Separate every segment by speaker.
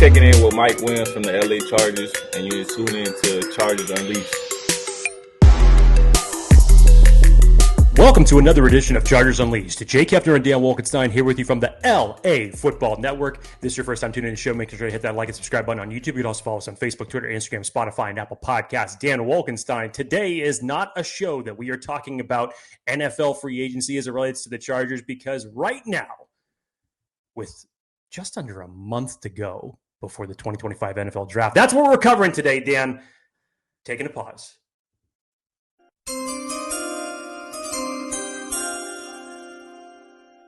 Speaker 1: checking in with Mike Williams from the LA Chargers, and you're tuning in to Chargers Unleashed.
Speaker 2: Welcome to another edition of Chargers Unleashed. Jake Hefner and Dan Wolkenstein here with you from the LAFB Network. If this is your first time tuning in to the show, make sure to hit that like and subscribe button on YouTube. You can also follow us on Facebook, Twitter, Instagram, Spotify, and Apple Podcasts. Dan Wolkenstein. Today is not a show that we are talking about NFL free agency as it relates to the Chargers, because right now, with just under a month to go before the 2025 NFL Draft, that's what we're covering today, Dan. Taking a pause.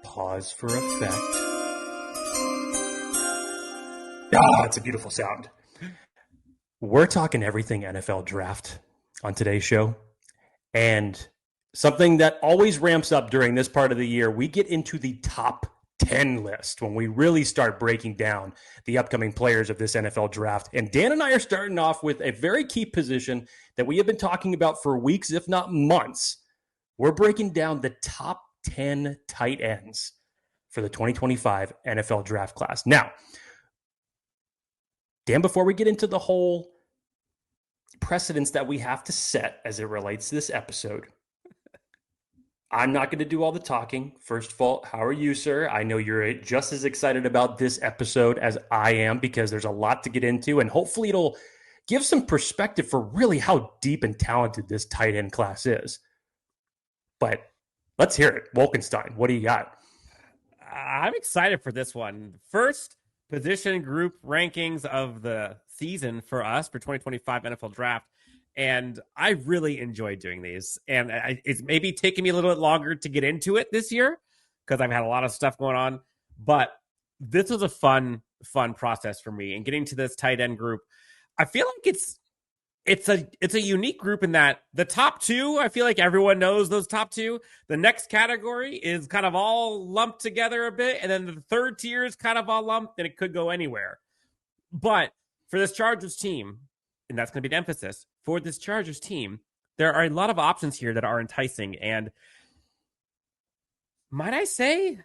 Speaker 2: Pause for effect. It's a beautiful sound. We're talking everything NFL Draft on today's show. And something that always ramps up during this part of the year, we get into the top 10 list when we really start breaking down the upcoming players of this NFL Draft. And Dan and I are starting off with a very key position that we have been talking about for weeks, if not months. We're breaking down the top 10 tight ends for the 2025 NFL Draft class. Now, Dan, before we get into the whole precedence that we have to set as it relates to this episode, I'm not going to do all the talking. First of all, how are you, sir? I know you're just as excited about this episode as I am, because there's a lot to get into, and hopefully it'll give some perspective for really how deep and talented this tight end class is. But let's hear it. Wolkenstein, what do you got?
Speaker 3: I'm excited for this one. First position group rankings of the season for us for 2025 NFL Draft. And I really enjoy doing these. And it's maybe taking me a little bit longer to get into it this year because I've had a lot of stuff going on. But this was a fun process for me. And getting to this tight end group, I feel like it's a unique group in that the top two, I feel like everyone knows those top two. The next category is kind of all lumped together a bit. And then the third tier is kind of all lumped, and it could go anywhere. But for this Chargers team, and that's going to be the emphasis, for this Chargers team, there are a lot of options here that are enticing. And might I say,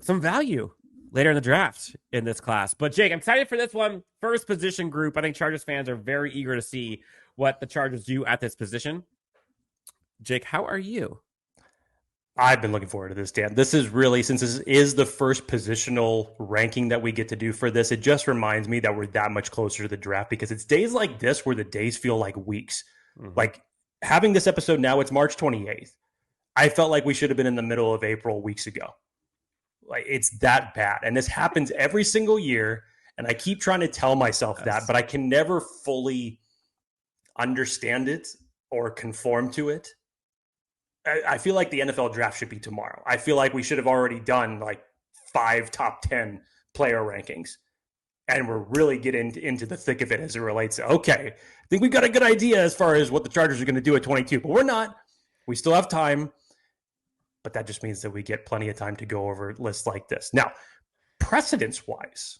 Speaker 3: some value later in the draft in this class. But Jake, I'm excited for this one. First position group. I think Chargers fans are very eager to see what the Chargers do at this position. Jake, how are you?
Speaker 2: I've been looking forward to this, Dan. This is really, since this is the first positional ranking that we get to do for this, it just reminds me that we're that much closer to the draft, because it's days like this where the days feel like weeks. Mm-hmm. Like having this episode now, it's March 28th. I felt like we should have been in the middle of April weeks ago. Like, it's that bad. And this happens every single year. And I keep trying to tell myself that, but I can never fully understand it or conform to it. I feel like the NFL draft should be tomorrow. I feel like we should have already done like 5 top 10 player rankings. And we're really getting into the thick of it as it relates to, okay, I think we've got a good idea as far as what the Chargers are going to do at 22. But we're not. We still have time. But that just means that we get plenty of time to go over lists like this. Now, precedence-wise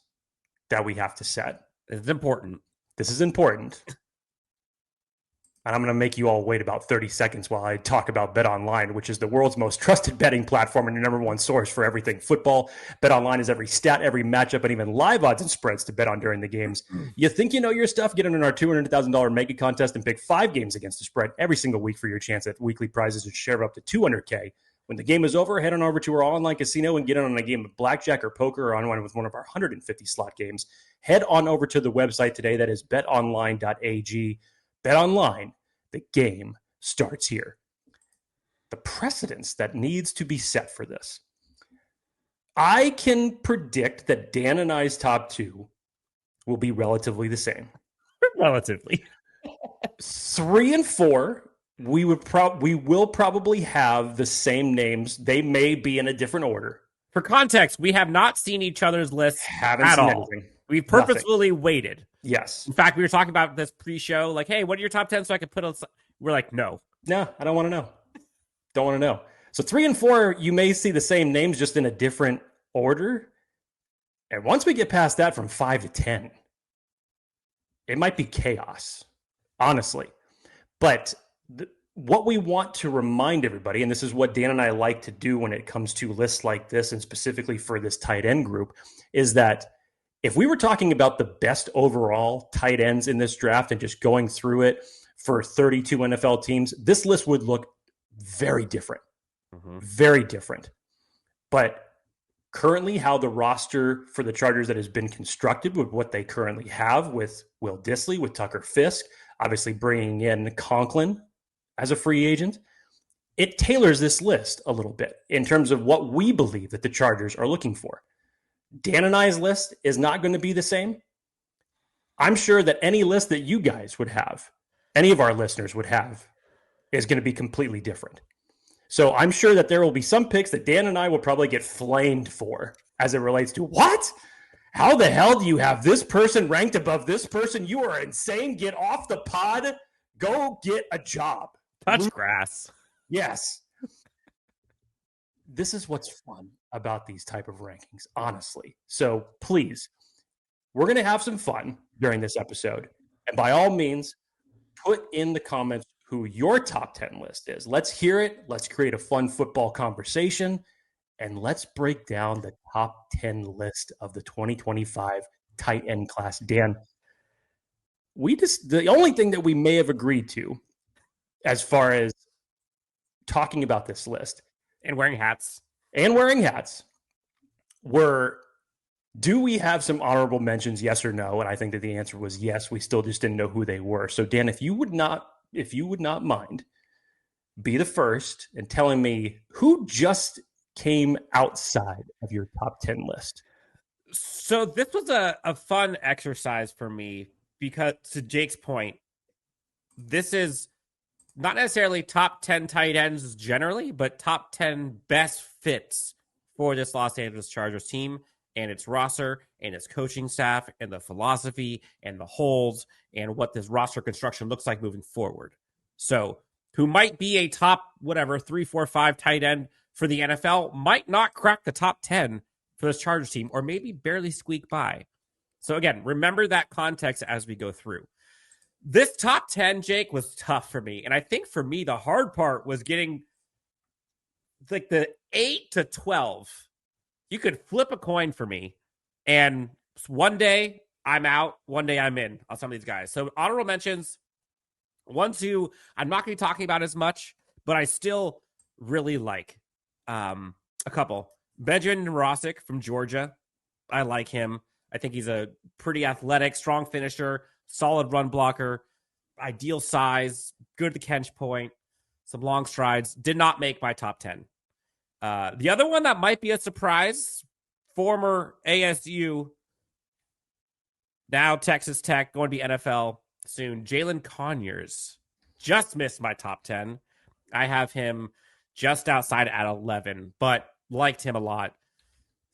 Speaker 2: that we have to set.
Speaker 3: It's important.
Speaker 2: This is important. And I'm going to make you all wait about 30 seconds while I talk about BetOnline, which is the world's most trusted betting platform and your number one source for everything football. BetOnline is every stat, every matchup, and even live odds and spreads to bet on during the games. You think you know your stuff? Get in our $200,000 mega contest and pick 5 games against the spread every single week for your chance at weekly prizes and share up to $200K. When the game is over, head on over to our online casino and get on a game of blackjack or poker or on one with one of our 150 slot games. Head on over to the website today. That is betonline.ag. BetOnline, the game starts here. The precedence that needs to be set for this. I can predict that Dan and I's top 2 will be relatively the same.
Speaker 3: Relatively.
Speaker 2: 3 and 4. We will probably have the same names. They may be in a different order.
Speaker 3: For context, we have not seen each other's lists
Speaker 2: Haven't
Speaker 3: at
Speaker 2: seen
Speaker 3: all.
Speaker 2: Anything.
Speaker 3: We've purposefully waited.
Speaker 2: Yes.
Speaker 3: In fact, we were talking about this pre-show, like, hey, what are your top 10 so I could put on... We're like, no.
Speaker 2: No, I don't want to know. Don't want to know. So 3 and 4, you may see the same names just in a different order. And once we get past that, from 5 to 10, it might be chaos, honestly. But what we want to remind everybody, and this is what Dan and I like to do when it comes to lists like this, and specifically for this tight end group, is that if we were talking about the best overall tight ends in this draft and just going through it for 32 NFL teams, this list would look very different. Very different. But currently, how the roster for the Chargers that has been constructed with what they currently have with Will Dissly, with Tucker Fisk, obviously bringing in Conklin as a free agent, it tailors this list a little bit in terms of what we believe that the Chargers are looking for. Dan and I's list is not going to be the same. I'm sure that any list that you guys would have, any of our listeners would have, is going to be completely different. So I'm sure that there will be some picks that Dan and I will probably get flamed for as it relates to, what? How the hell do you have this person ranked above this person? You are insane. Get off the pod. Go get a job.
Speaker 3: Touch grass.
Speaker 2: Yes. This is what's fun about these type of rankings, honestly. So please, we're going to have some fun during this episode. And by all means, put in the comments who your top 10 list is. Let's hear it. Let's create a fun football conversation. And let's break down the top 10 list of the 2025 tight end class. Dan, the only thing that we may have agreed to as far as talking about this list
Speaker 3: And wearing hats.
Speaker 2: Were, do we have some honorable mentions, yes or no? And I think that the answer was yes. We still just didn't know who they were. So Dan, if you would not mind, be the first in telling me who just came outside of your top 10 list.
Speaker 3: So this was a fun exercise for me because, to Jake's point, this is not necessarily top 10 tight ends generally, but top 10 best fits for this Los Angeles Chargers team and its roster and its coaching staff and the philosophy and the holes and what this roster construction looks like moving forward. So who might be a top, 3, 4, 5 tight end for the NFL might not crack the top 10 for this Chargers team, or maybe barely squeak by. So again, remember that context as we go through. This top 10, Jake, was tough for me. And I think for me, the hard part was getting like the 8 to 12. You could flip a coin for me. And one day I'm out, one day I'm in on some of these guys. So honorable mentions, 1, 2, I'm not going to be talking about as much, but I still really like a couple. Benjamin Rosick from Georgia. I like him. I think he's a pretty athletic, strong finisher, solid run blocker, ideal size, good at the catch point, some long strides. Did not make my top 10. The other one that might be a surprise, former ASU, now Texas Tech, going to be NFL soon, Jalen Conyers. Just missed my top 10. I have him just outside at 11, but liked him a lot.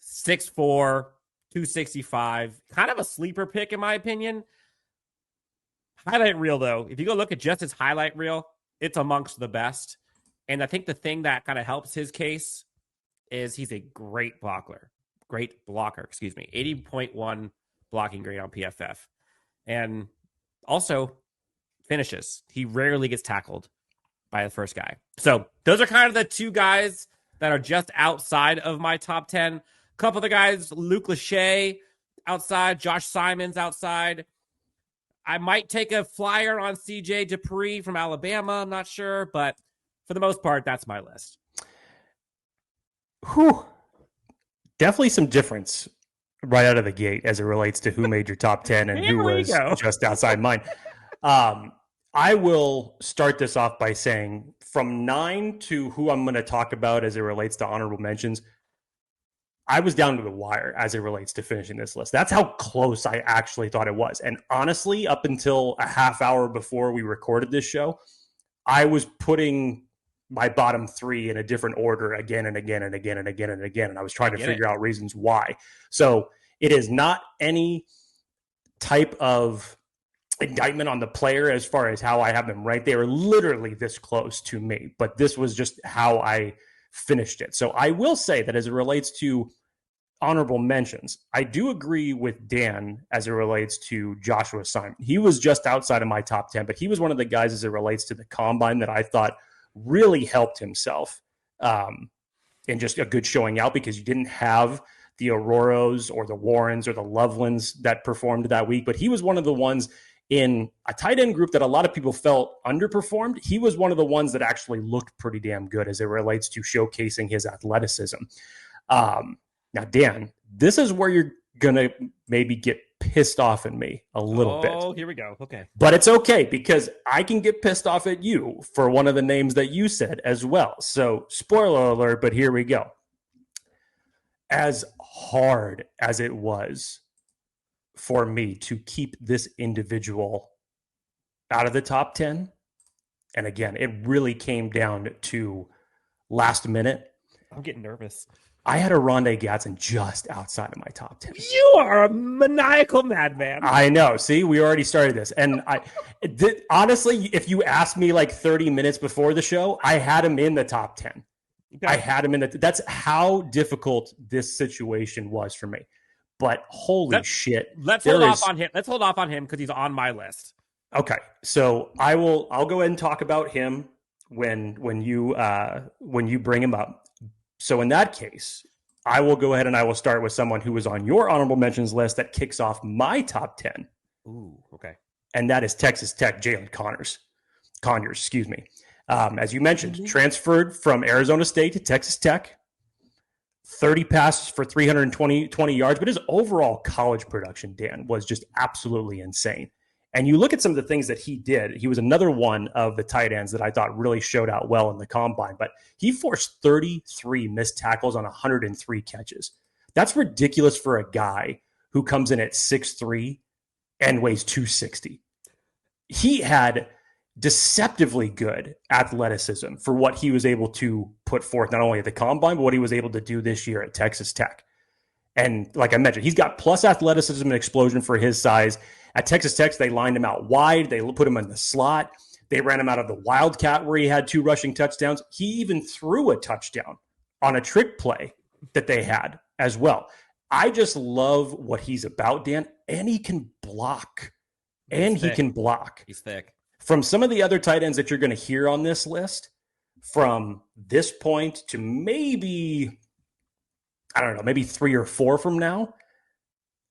Speaker 3: 6'4", 265, kind of a sleeper pick in my opinion. Highlight reel, though, if you go look at just his highlight reel, it's amongst the best. And I think the thing that kind of helps his case is he's a great blocker. 80.1 blocking grade on PFF. And also finishes. He rarely gets tackled by the first guy. So those are kind of the two guys that are just outside of my top 10. A couple of the guys, Luke Lachey outside, Josh Simons outside. I might take a flyer on CJ Dupree from Alabama. I'm not sure, but for the most part, that's my list.
Speaker 2: Whew. Definitely some difference right out of the gate as it relates to who made your top 10 and who was just outside mine. I will start this off by saying from 9 to who I'm going to talk about as it relates to honorable mentions, I was down to the wire as it relates to finishing this list. That's how close I actually thought it was. And honestly, up until a half hour before we recorded this show, I was putting my bottom 3 in a different order again and again and again and again and again. And I was trying to figure out reasons why. So it is not any type of indictment on the player as far as how I have them ranked. They were literally this close to me, but this was just how I finished it. So I will say that as it relates to honorable mentions, I do agree with Dan as it relates to Joshua Simon. He was just outside of my top 10, but he was one of the guys as it relates to the combine that I thought really helped himself in just a good showing out, because you didn't have the Auroros or the Warrens or the Lovelands that performed that week, but he was one of the ones in a tight end group that a lot of people felt underperformed. He was one of the ones that actually looked pretty damn good as it relates to showcasing his athleticism. Now, Dan, this is where you're going to maybe get pissed off at me a little bit.
Speaker 3: Oh, here we go. Okay.
Speaker 2: But it's okay because I can get pissed off at you for one of the names that you said as well. So spoiler alert, but here we go. As hard as it was for me to keep this individual out of the top 10, and again, it really came down to last minute.
Speaker 3: I'm getting nervous.
Speaker 2: I had Orande Gadsden just outside of my top 10.
Speaker 3: You are a maniacal madman.
Speaker 2: I know. See, we already started this. And honestly, if you asked me like 30 minutes before the show, I had him in the top 10. Okay. I had him in that's how difficult this situation was for me. But holy shit.
Speaker 3: Let's hold off on him. Let's hold off on him because he's on my list.
Speaker 2: Okay. So I'll go ahead and talk about him when you bring him up. So in that case, I will go ahead and I will start with someone who was on your honorable mentions list that kicks off my top 10.
Speaker 3: Ooh, okay.
Speaker 2: And that is Texas Tech Jalen Conyers, excuse me. As you mentioned, transferred from Arizona State to Texas Tech, 30 passes for 320 yards, but his overall college production, Dan, was just absolutely insane. And you look at some of the things that he did. He was another one of the tight ends that I thought really showed out well in the combine, but he forced 33 missed tackles on 103 catches. That's ridiculous for a guy who comes in at 6'3" and weighs 260. He had deceptively good athleticism for what he was able to put forth, not only at the combine, but what he was able to do this year at Texas Tech. And like I mentioned, he's got plus athleticism and explosion for his size. At Texas Tech, they lined him out wide. They put him in the slot. They ran him out of the wildcat where he had 2 rushing touchdowns. He even threw a touchdown on a trick play that they had as well. I just love what he's about, Dan, and he can block. He can block.
Speaker 3: He's thick.
Speaker 2: From some of the other tight ends that you're going to hear on this list, from this point to maybe 3 or 4 from now,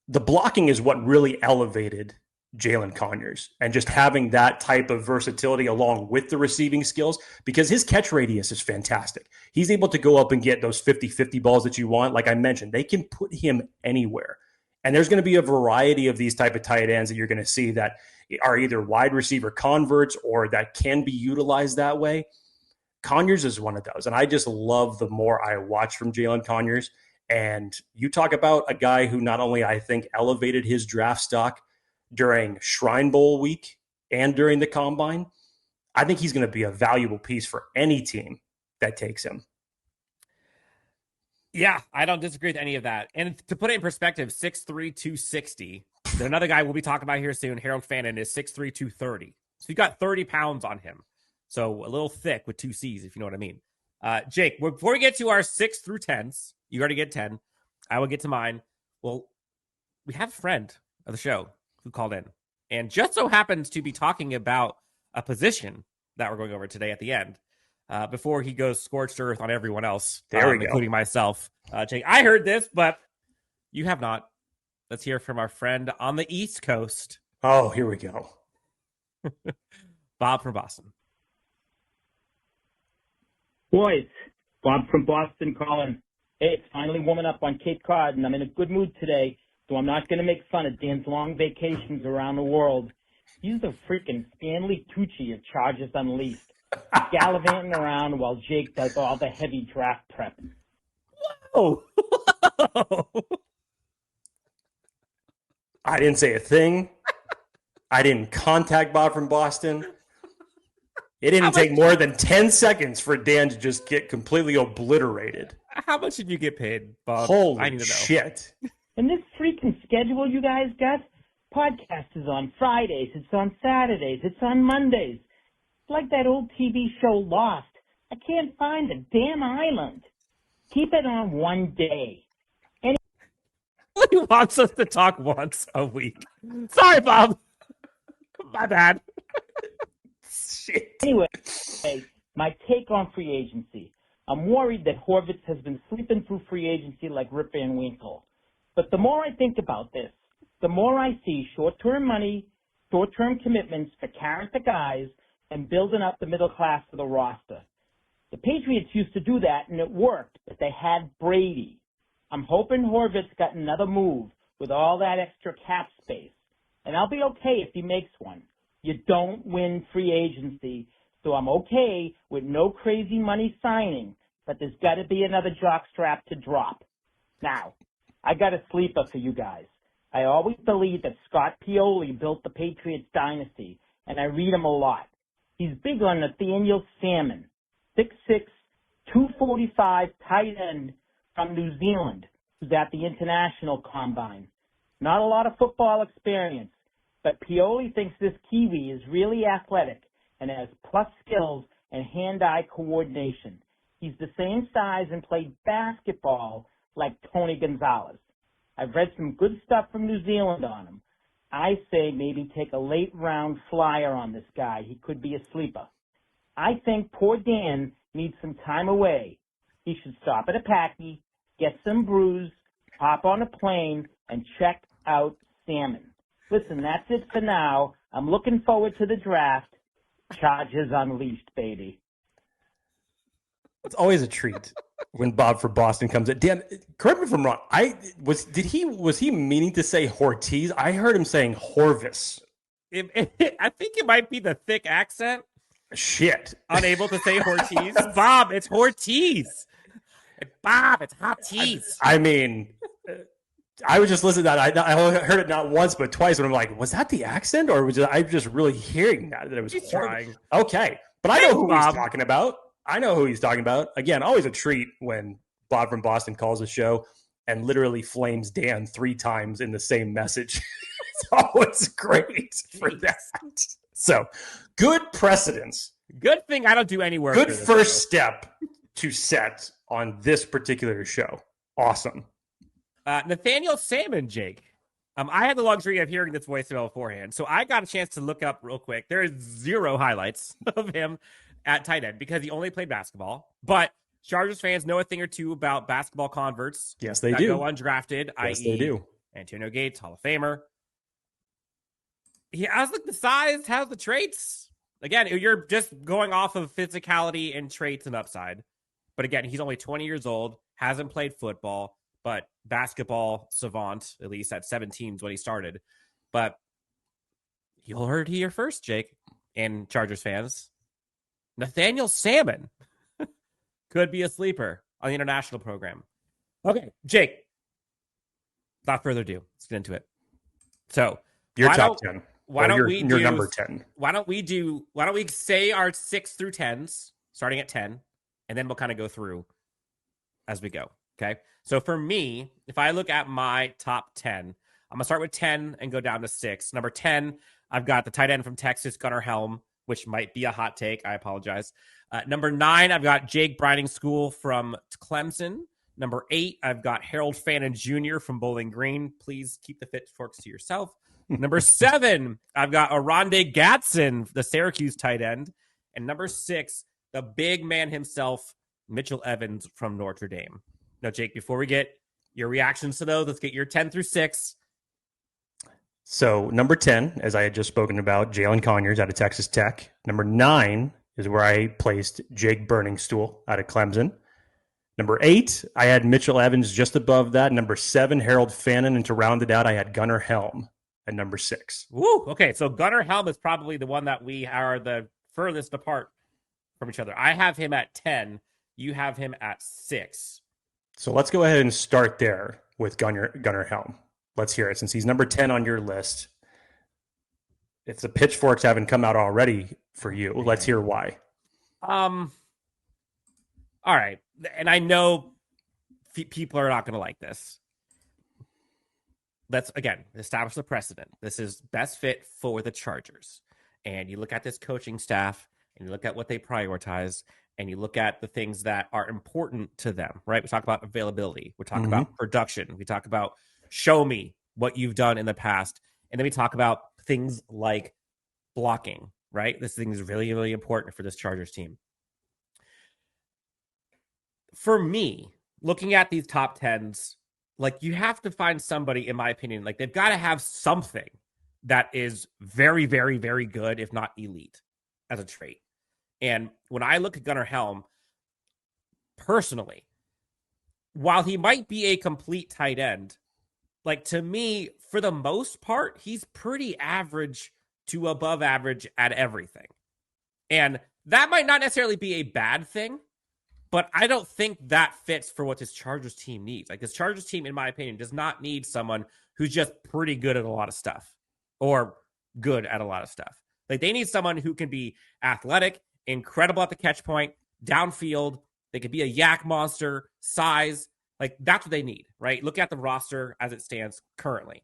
Speaker 2: the blocking is what really elevated Jalen Conyers, and just having that type of versatility along with the receiving skills, because his catch radius is fantastic. He's able to go up and get those 50-50 balls that you want. Like I mentioned, they can put him anywhere. And there's going to be a variety of these type of tight ends that you're going to see that are either wide receiver converts or that can be utilized that way. Conyers is one of those. And I just love the more I watch from Jalen Conyers. And you talk about a guy who not only, I think, elevated his draft stock during Shrine Bowl week and during the combine, I think he's going to be a valuable piece for any team that takes him.
Speaker 3: Yeah, I don't disagree with any of that. And to put it in perspective, 6'3", 260. Another guy we'll be talking about here soon, Harold Fannin, is 6'3", 230. So you got 30 pounds on him. So a little thick with 2 C's, if you know what I mean. Jake, before we get to our 6 through 10s, you already get 10. I will get to mine. Well, we have a friend of the show who called in and just so happens to be talking about a position that we're going over today at the end. Before he goes scorched earth on everyone else, including myself. Jake, I heard this, but you have not. Let's hear from our friend on the East Coast.
Speaker 2: Oh, here we go.
Speaker 3: Bob from Boston.
Speaker 4: Boys, Bob from Boston calling. Hey, it's finally warming up on Cape Cod, and I'm in a good mood today, so I'm not going to make fun of Dan's long vacations around the world. He's the freaking Stanley Tucci of Charges Unleashed, gallivanting around while Jake does all the heavy draft prep.
Speaker 3: Whoa!
Speaker 2: I didn't say a thing. I didn't contact Bob from Boston. It didn't take more than 10 seconds for Dan to just get completely obliterated.
Speaker 3: How much did you get paid, Bob?
Speaker 2: Holy
Speaker 3: I need to know.
Speaker 2: Shit.
Speaker 4: And this freaking schedule you guys got, podcast is on Fridays, it's on Saturdays, it's on Mondays. It's like that old TV show Lost. I can't find the damn island. Keep it on one day.
Speaker 3: He wants us to talk once a week. Sorry, Bob. My bad.
Speaker 4: Shit. Anyway, my take on free agency. I'm worried that Horvitz has been sleeping through free agency like Rip Van Winkle. But the more I think about this, the more I see short-term money, short-term commitments for character guys, and building up the middle class of the roster. The Patriots used to do that, and it worked, but they had Brady. I'm hoping Horvitz got another move with all that extra cap space, and I'll be okay if he makes one. You don't win free agency, so I'm okay with no crazy money signing, but there's got to be another jockstrap to drop. Now, I got a sleeper for you guys. I always believe that Scott Pioli built the Patriots dynasty, and I read him a lot. He's big on Nathaniel Salmon, 6'6", 245 tight end from New Zealand, who's at the International Combine. Not a lot of football experience, but Pioli thinks this Kiwi is really athletic and has plus skills and hand-eye coordination. He's the same size and played basketball like Tony Gonzalez. I've read some good stuff from New Zealand on him. I say maybe take a late-round flyer on this guy. He could be a sleeper. I think poor Dan needs some time away. He should stop at a Packy, get some brews, hop on a plane, and check out Salmon. Listen, that's it for now. I'm looking forward to the draft. Chargers unleashed, baby.
Speaker 2: It's always a treat when Bob for Boston comes in. Dan, correct me if I'm wrong. Was he meaning to say Hortiz? I heard him saying Horvis.
Speaker 3: I think it might be the thick accent.
Speaker 2: Shit.
Speaker 3: Unable to say Hortiz. Bob, it's Hortiz. Bob, it's Hortiz.
Speaker 2: I mean, I was just listening to that. I heard it not once, but twice. And I'm like, was that the accent? Or was I just really hearing that it was trying? Okay. But I know who he's talking about. I know who he's talking about. Again, always a treat when Bob from Boston calls a show and literally flames Dan 3 times in the same message. It's always great for that. So, good precedence.
Speaker 3: Good thing I don't do any work.
Speaker 2: Good first step to set on this particular show. Awesome.
Speaker 3: Nathaniel Salmon, Jake. I had the luxury of hearing this voicemail beforehand, so I got a chance to look up real quick. There is 0 highlights of him at tight end because he only played basketball. But Chargers fans know a thing or two about basketball converts.
Speaker 2: Yes, they do.
Speaker 3: Go undrafted,
Speaker 2: yes, they do.
Speaker 3: Antonio Gates, Hall of Famer. He has the size, has the traits. Again, you're just going off of physicality and traits and upside. But again, he's only 20 years old, hasn't played football, but basketball savant, at least at 17 is when he started. But you'll heard here first, Jake, and Chargers fans. Nathaniel Salmon could be a sleeper on the international program. Okay, Jake, without further ado, let's get into it. So,
Speaker 2: your top 10.
Speaker 3: Why don't we do
Speaker 2: your number 10?
Speaker 3: Why don't we say our 6 through 10s, starting at 10, and then we'll kind of go through as we go. Okay. So for me, if I look at my top 10, I'm going to start with 10 and go down to 6. Number 10, I've got the tight end from Texas, Gunnar Helm, which might be a hot take. I apologize. Number 9, I've got Jake Briningstool from Clemson. Number 8, I've got Harold Fannin Jr. from Bowling Green. Please keep the pitchforks to yourself. Number 7, I've got Orande Gadsden, the Syracuse tight end. And number 6, the big man himself, Mitchell Evans from Notre Dame. Now, Jake, before we get your reactions to those, let's get your 10 through 6.
Speaker 2: So number 10, as I had just spoken about, Jalen Conyers out of Texas Tech. Number 9 is where I placed Jake Briningstool out of Clemson. Number 8, I had Mitchell Evans just above that. Number 7, Harold Fannin. And to round it out, I had Gunnar Helm at number 6.
Speaker 3: Woo! Okay, so Gunnar Helm is probably the one that we are the furthest apart from each other. I have him at 10. You have him at 6.
Speaker 2: So let's go ahead and start there with Gunnar Helm. Let's hear it. Since he's number 10 on your list, if the pitchforks haven't come out already for you, let's hear why.
Speaker 3: All right. And I know people are not going to like this. Let's, again, establish the precedent. This is best fit for the Chargers. And you look at this coaching staff, and you look at what they prioritize, and you look at the things that are important to them, right? We talk about availability. We talk about production. We talk about show me what you've done in the past. And then we talk about things like blocking, right? This thing is really, really important for this Chargers team. for me, looking at these top 10s, like you have to find somebody, in my opinion, like they've got to have something that is very, very, very good, if not elite, as a trait. And when I look at Gunnar Helm, personally, while he might be a complete tight end, like to me, for the most part, he's pretty average to above average at everything. And that might not necessarily be a bad thing, but I don't think that fits for what this Chargers team needs. Like this Chargers team, in my opinion, does not need someone who's just pretty good at a lot of stuff or good at a lot of stuff. Like they need someone who can be athletic, incredible at the catch point, downfield. They could be a yak monster, size. Like that's what they need, right? Look at the roster as it stands currently.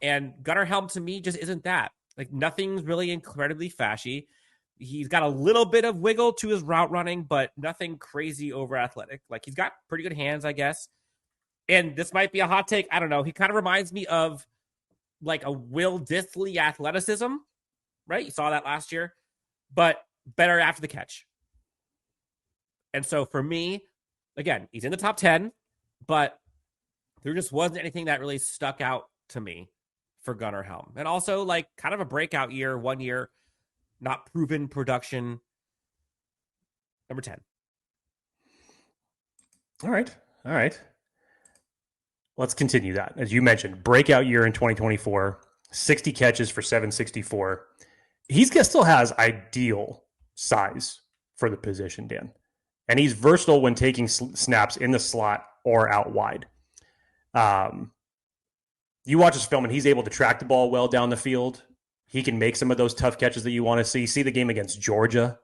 Speaker 3: And Gunnar Helm to me just isn't that. Like nothing's really incredibly flashy. He's got a little bit of wiggle to his route running, but nothing crazy over athletic. Like he's got pretty good hands, I guess. And this might be a hot take. I don't know. He kind of reminds me of like a Will Dissly athleticism, right? You saw that last year, but better after the catch. And so for me, again, he's in the top 10, but there just wasn't anything that really stuck out to me for Gunnar Helm. And also like kind of a breakout year, 1 year, not proven production. Number 10.
Speaker 2: All right. Let's continue that. As you mentioned, breakout year in 2024, 60 catches for 764. He still has ideal size for the position, Dan. And he's versatile when taking snaps in the slot or out wide. You watch his film and he's able to track the ball well down the field. He can make some of those tough catches that you want to see. See the game against Georgia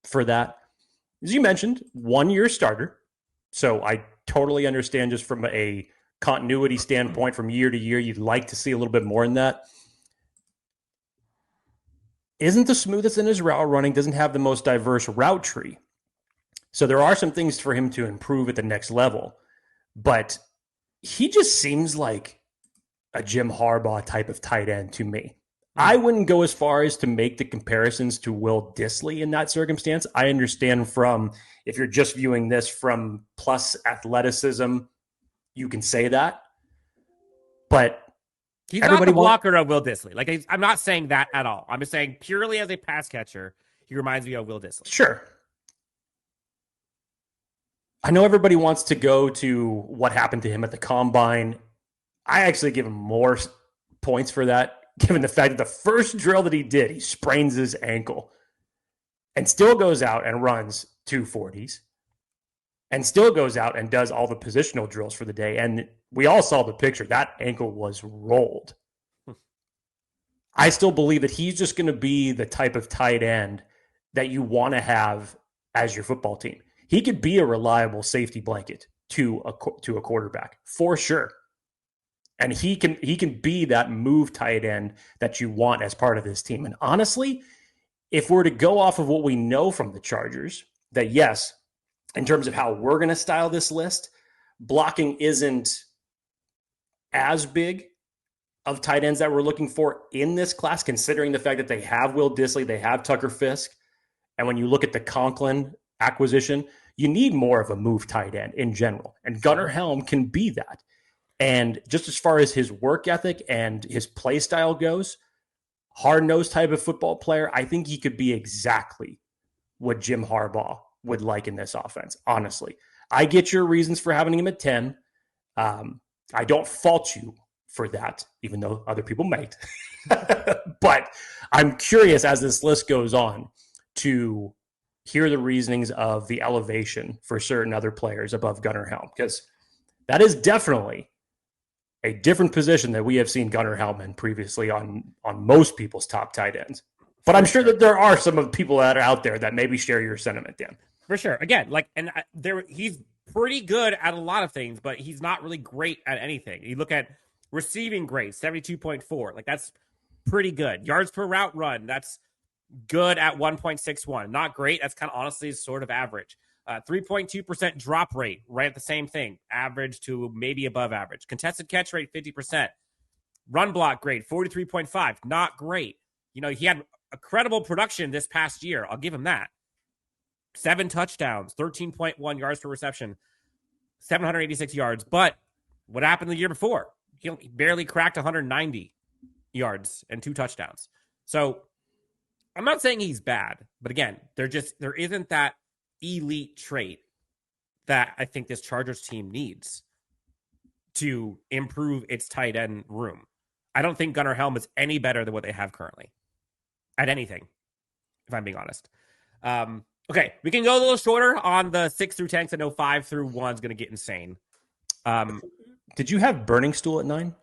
Speaker 2: for that. As you mentioned, 1 year starter. So I totally understand just from a continuity standpoint from year to year, you'd like to see a little bit more in that. Isn't the smoothest in his route running, doesn't have the most diverse route tree. So there are some things for him to improve at the next level. But he just seems like a Jim Harbaugh type of tight end to me. I wouldn't go as far as to make the comparisons to Will Dissly in that circumstance. I understand from, if you're just viewing this from plus athleticism, you can say that. But
Speaker 3: he's not the blocker of Will Dissly. Like I'm not saying that at all. I'm just saying purely as a pass catcher, he reminds me of Will Dissly.
Speaker 2: Sure. I know everybody wants to go to what happened to him at the combine. I actually give him more points for that, given the fact that the first drill that he did, he sprains his ankle and still goes out and runs 240s and still goes out and does all the positional drills for the day. And we all saw the picture. That ankle was rolled. I still believe that he's just going to be the type of tight end that you want to have as your football team. He could be a reliable safety blanket to a quarterback for sure. And he can be that move tight end that you want as part of this team. And honestly, if we're to go off of what we know from the Chargers, that yes, in terms of how we're going to style this list, blocking isn't as big of tight ends that we're looking for in this class, considering the fact that they have Will Dissly, they have Tucker Fisk. And when you look at the Conklin acquisition, you need more of a move tight end in general. And Gunnar Helm can be that. And just as far as his work ethic and his play style goes, hard-nosed type of football player, I think he could be exactly what Jim Harbaugh would like in this offense, honestly. I get your reasons for having him at 10. I don't fault you for that, even though other people might. But I'm curious as this list goes on to hear the reasonings of the elevation for certain other players above Gunnar Helm, because that is definitely a different position that we have seen Gunnar Helm in previously on most people's top tight ends. But I'm sure that there are some of the people that are out there that maybe share your sentiment, Dan.
Speaker 3: For sure. Again, he's pretty good at a lot of things, but he's not really great at anything. You look at receiving grade, 72.4. Like that's pretty good. Yards per route run, that's good at 1.61. Not great. That's kind of honestly sort of average. 3.2% drop rate, right at the same thing, average to maybe above average. Contested catch rate, 50%. Run block grade, 43.5, not great. You know, he had incredible production this past year. I'll give him that. 7 touchdowns, 13.1 yards per reception, 786 yards. But what happened the year before? He barely cracked 190 yards and 2 touchdowns. So I'm not saying he's bad, but again, there isn't that elite trait that I think this Chargers team needs to improve its tight end room. I don't think Gunnar Helm is any better than what they have currently at anything, if I'm being honest. Okay, we can go a little shorter on the 6 through 10, because I know 5 through 1 is going to get insane.
Speaker 2: Did you have Briningstool at 9?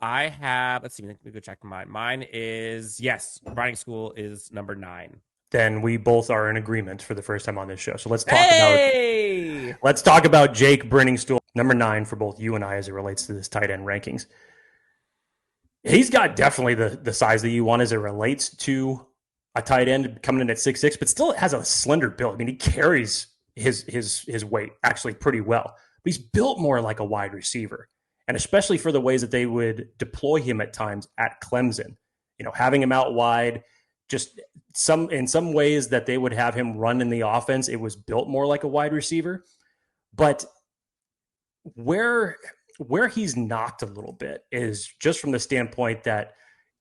Speaker 3: I have, let's see, let me go check mine. Mine is, yes, Briningstool is number 9.
Speaker 2: Then we both are in agreement for the first time on this show. So let's talk about Jake Briningstool, number 9 for both you and I as it relates to this tight end rankings. He's got definitely the size that you want as it relates to a tight end coming in at 6'6", but still has a slender build. I mean, he carries his weight actually pretty well. But he's built more like a wide receiver, and especially for the ways that they would deploy him at times at Clemson. You know, having him out wide, just in some ways that they would have him run in the offense, it was built more like a wide receiver. But where he's knocked a little bit is just from the standpoint that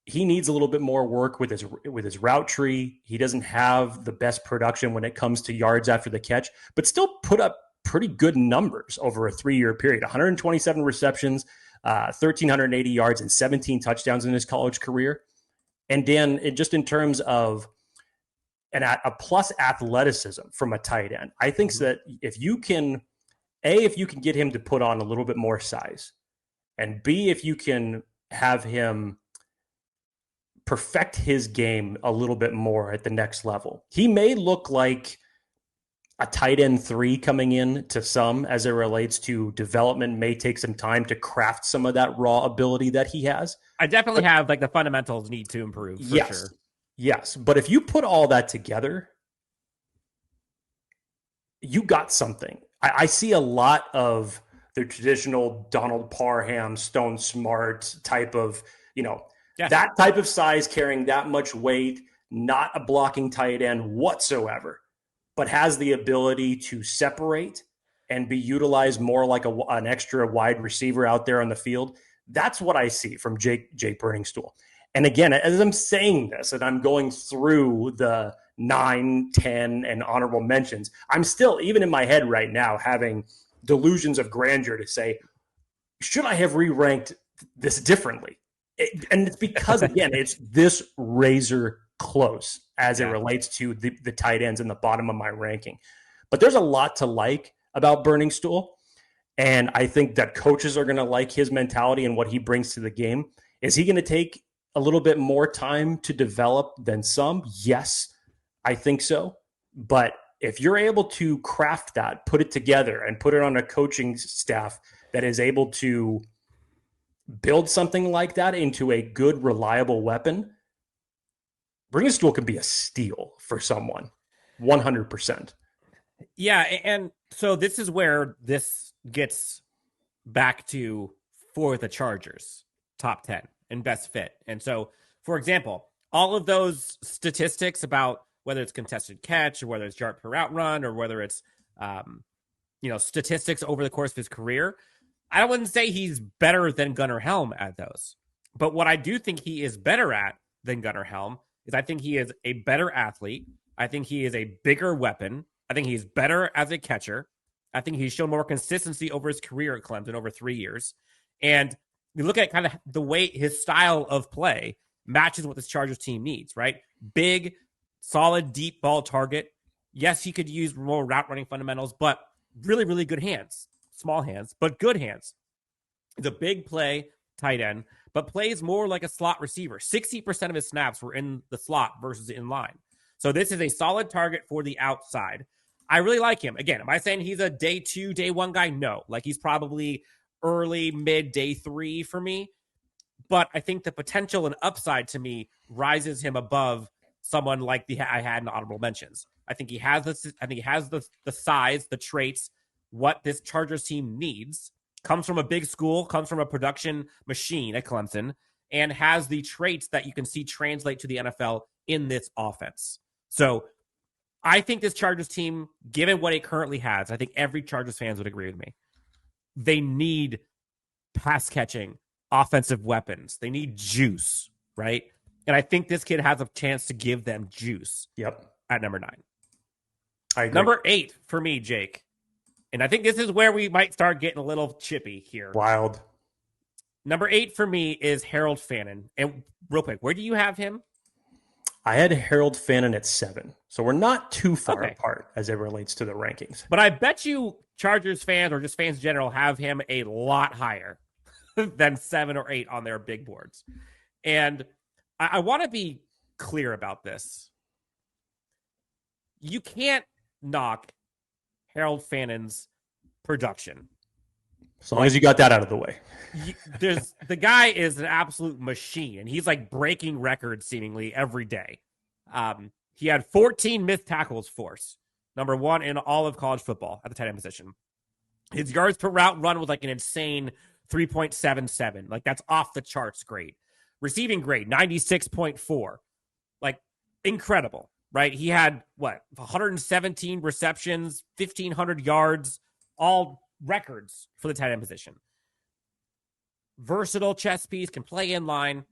Speaker 2: he needs a little bit more work with his route tree. He doesn't have the best production when it comes to yards after the catch, but still put up pretty good numbers over a 3-year period. 127 receptions, 1,380 yards, and 17 touchdowns in his college career. And Dan, just in terms of a plus athleticism from a tight end, I think that if you can get him to put on a little bit more size, and B, if you can have him perfect his game a little bit more at the next level, he may look like a tight end 3 coming in to some as it relates to development. May take some time to craft some of that raw ability that he has.
Speaker 3: I definitely have like the fundamentals need to improve for sure.
Speaker 2: Yes. But if you put all that together, you got something. I see a lot of the traditional Donald Parham, Stone Smart type of, that type of size, carrying that much weight, not a blocking tight end whatsoever, but has the ability to separate and be utilized more like an extra wide receiver out there on the field. That's what I see from Jake Briningstool. And again, as I'm saying this and I'm going through the 9, 10, and honorable mentions, I'm still, even in my head right now, having delusions of grandeur to say, should I have re-ranked this differently? And it's because, again, it's this razor close as it relates to the tight ends in the bottom of my ranking. But there's a lot to like about Briningstool, and I think that coaches are going to like his mentality and what he brings to the game. Is he going to take a little bit more time to develop than some? Yes, I think so. But if you're able to craft that, put it together, and put it on a coaching staff that is able to build something like that into a good, reliable weapon, Briningstool can be a steal for someone, 100%.
Speaker 3: Yeah, and so this is where this gets back to for the Chargers, top 10 and best fit. And so, for example, all of those statistics about whether it's contested catch or whether it's yard per route run or whether it's, statistics over the course of his career, I wouldn't say he's better than Gunnar Helm at those. But what I do think he is better at than Gunnar Helm is I think he is a better athlete. I think he is a bigger weapon. I think he's better as a catcher. I think he's shown more consistency over his career at Clemson over 3 years. And you look at kind of the way his style of play matches what this Chargers team needs, right? Big, solid, deep ball target. Yes, he could use more route running fundamentals, but really, really good hands. Small hands, but good hands. He's a big play tight end, but plays more like a slot receiver. 60% of his snaps were in the slot versus in line. So this is a solid target for the outside. I really like him. Again, am I saying he's a day 2, day 1 guy? No. Like he's probably early, mid, day 3 for me. But I think the potential and upside to me rises him above someone like I had in the honorable mentions. I think he has this. I think he has the size, the traits, what this Chargers team needs. Comes from a big school, comes from a production machine at Clemson, and has the traits that you can see translate to the NFL in this offense. So I think this Chargers team, given what it currently has, I think every Chargers fans would agree with me. They need pass catching, offensive weapons. They need juice, right? And I think this kid has a chance to give them juice.
Speaker 2: Yep.
Speaker 3: At number 9.
Speaker 2: I agree.
Speaker 3: Number 8 for me, Jake. And I think this is where we might start getting a little chippy here.
Speaker 2: Wild.
Speaker 3: Number 8 for me is Harold Fannin. And real quick, where do you have him?
Speaker 2: I had Harold Fannin at 7. So we're not too far apart as it relates to the rankings.
Speaker 3: But I bet you Chargers fans or just fans in general have him a lot higher than 7 or 8 on their big boards. And I want to be clear about this. You can't knock Harold Fannin's production.
Speaker 2: As long as you got that out of the way.
Speaker 3: The guy is an absolute machine, and he's like breaking records seemingly every day. He had 14 missed tackles forced, number 1 in all of college football at the tight end position. His yards per route run was like an insane 3.77. Like, that's off the charts great. Receiving grade, 96.4. Like, incredible, right? He had, 117 receptions, 1,500 yards, all records for the tight end position. Versatile chess piece, can play in line.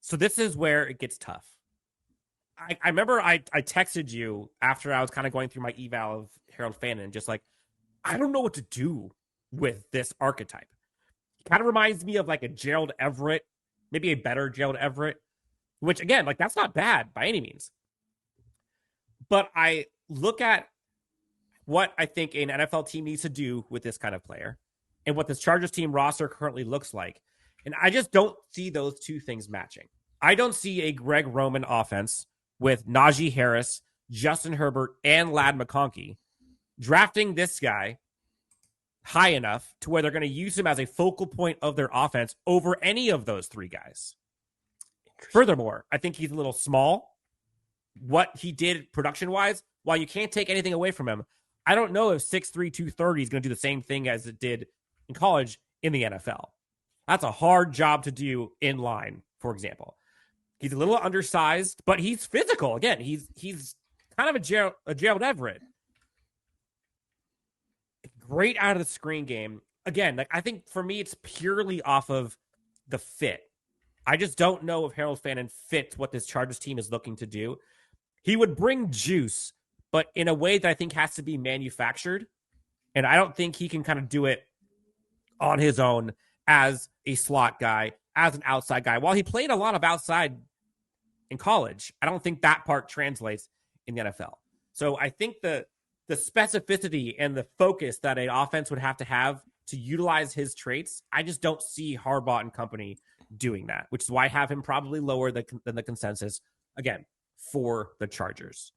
Speaker 3: So this is where it gets tough. I remember I texted you after I was kind of going through my eval of Harold Fannin, just like, I don't know what to do with this archetype. He kind of reminds me of like a Gerald Everett, maybe a better Gerald Everett, which again, like, that's not bad by any means. But I look at what I think an NFL team needs to do with this kind of player and what this Chargers team roster currently looks like. And I just don't see those two things matching. I don't see a Greg Roman offense with Najee Harris, Justin Herbert, and Ladd McConkey drafting this guy high enough to where they're going to use him as a focal point of their offense over any of those 3 guys. Furthermore, I think he's a little small. What he did production-wise, while you can't take anything away from him, I don't know if 6'3", 230 is going to do the same thing as it did in college in the NFL. That's a hard job to do in line, for example. He's a little undersized, but he's physical. Again, he's kind of a Gerald Everett. Great out of the screen game. Again, like, I think for me, it's purely off of the fit. I just don't know if Harold Fannin fits what this Chargers team is looking to do. He would bring juice, but in a way that I think has to be manufactured. And I don't think he can kind of do it on his own as a slot guy, as an outside guy. While he played a lot of outside in college, I don't think that part translates in the NFL. So I think the specificity and the focus that an offense would have to utilize his traits, I just don't see Harbaugh and company doing that, which is why I have him probably lower than the consensus, again, for the Chargers.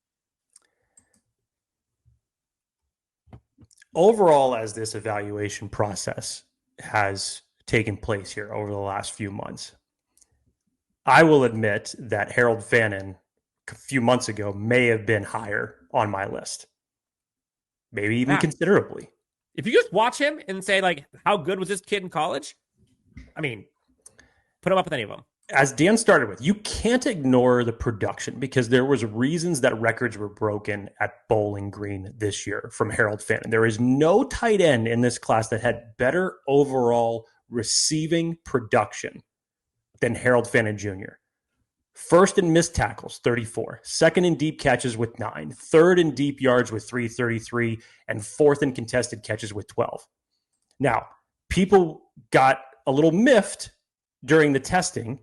Speaker 2: Overall, as this evaluation process has taken place here over the last few months, I will admit that Harold Fannin a few months ago may have been higher on my list. Maybe even considerably.
Speaker 3: If you just watch him and say, like, how good was this kid in college? I mean, put him up with any of them.
Speaker 2: As Dan started with, you can't ignore the production because there was reasons that records were broken at Bowling Green this year from Harold Fannin. There is no tight end in this class that had better overall receiving production than Harold Fannin Jr. First in missed tackles, 34. Second in deep catches with 9. Third in deep yards with 333. And fourth in contested catches with 12. Now, people got a little miffed during the testing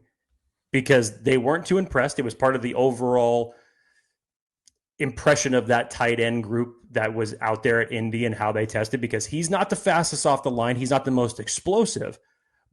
Speaker 2: because they weren't too impressed. It was part of the overall impression of that tight end group that was out there at Indy and how they tested, because he's not the fastest off the line. He's not the most explosive.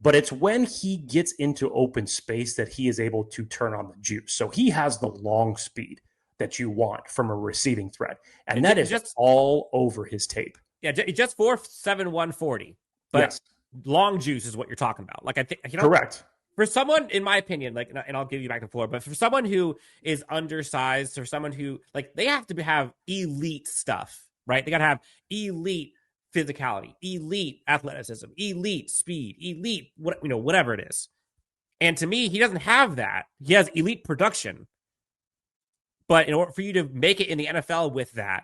Speaker 2: But it's when he gets into open space that he is able to turn on the juice. So he has the long speed that you want from a receiving threat. And that is just all over his tape.
Speaker 3: Yeah, just 4.7, 140. But yes, long juice is what you're talking about. Like, I think,
Speaker 2: correct.
Speaker 3: For someone, in my opinion, like, and I'll give you back the floor, but for someone who is undersized, or someone who, like, they have to have elite stuff, right? They got to have elite physicality, elite athleticism, elite speed, elite, whatever it is. And to me, he doesn't have that. He has elite production, But in order for you to make it in the NFL with that,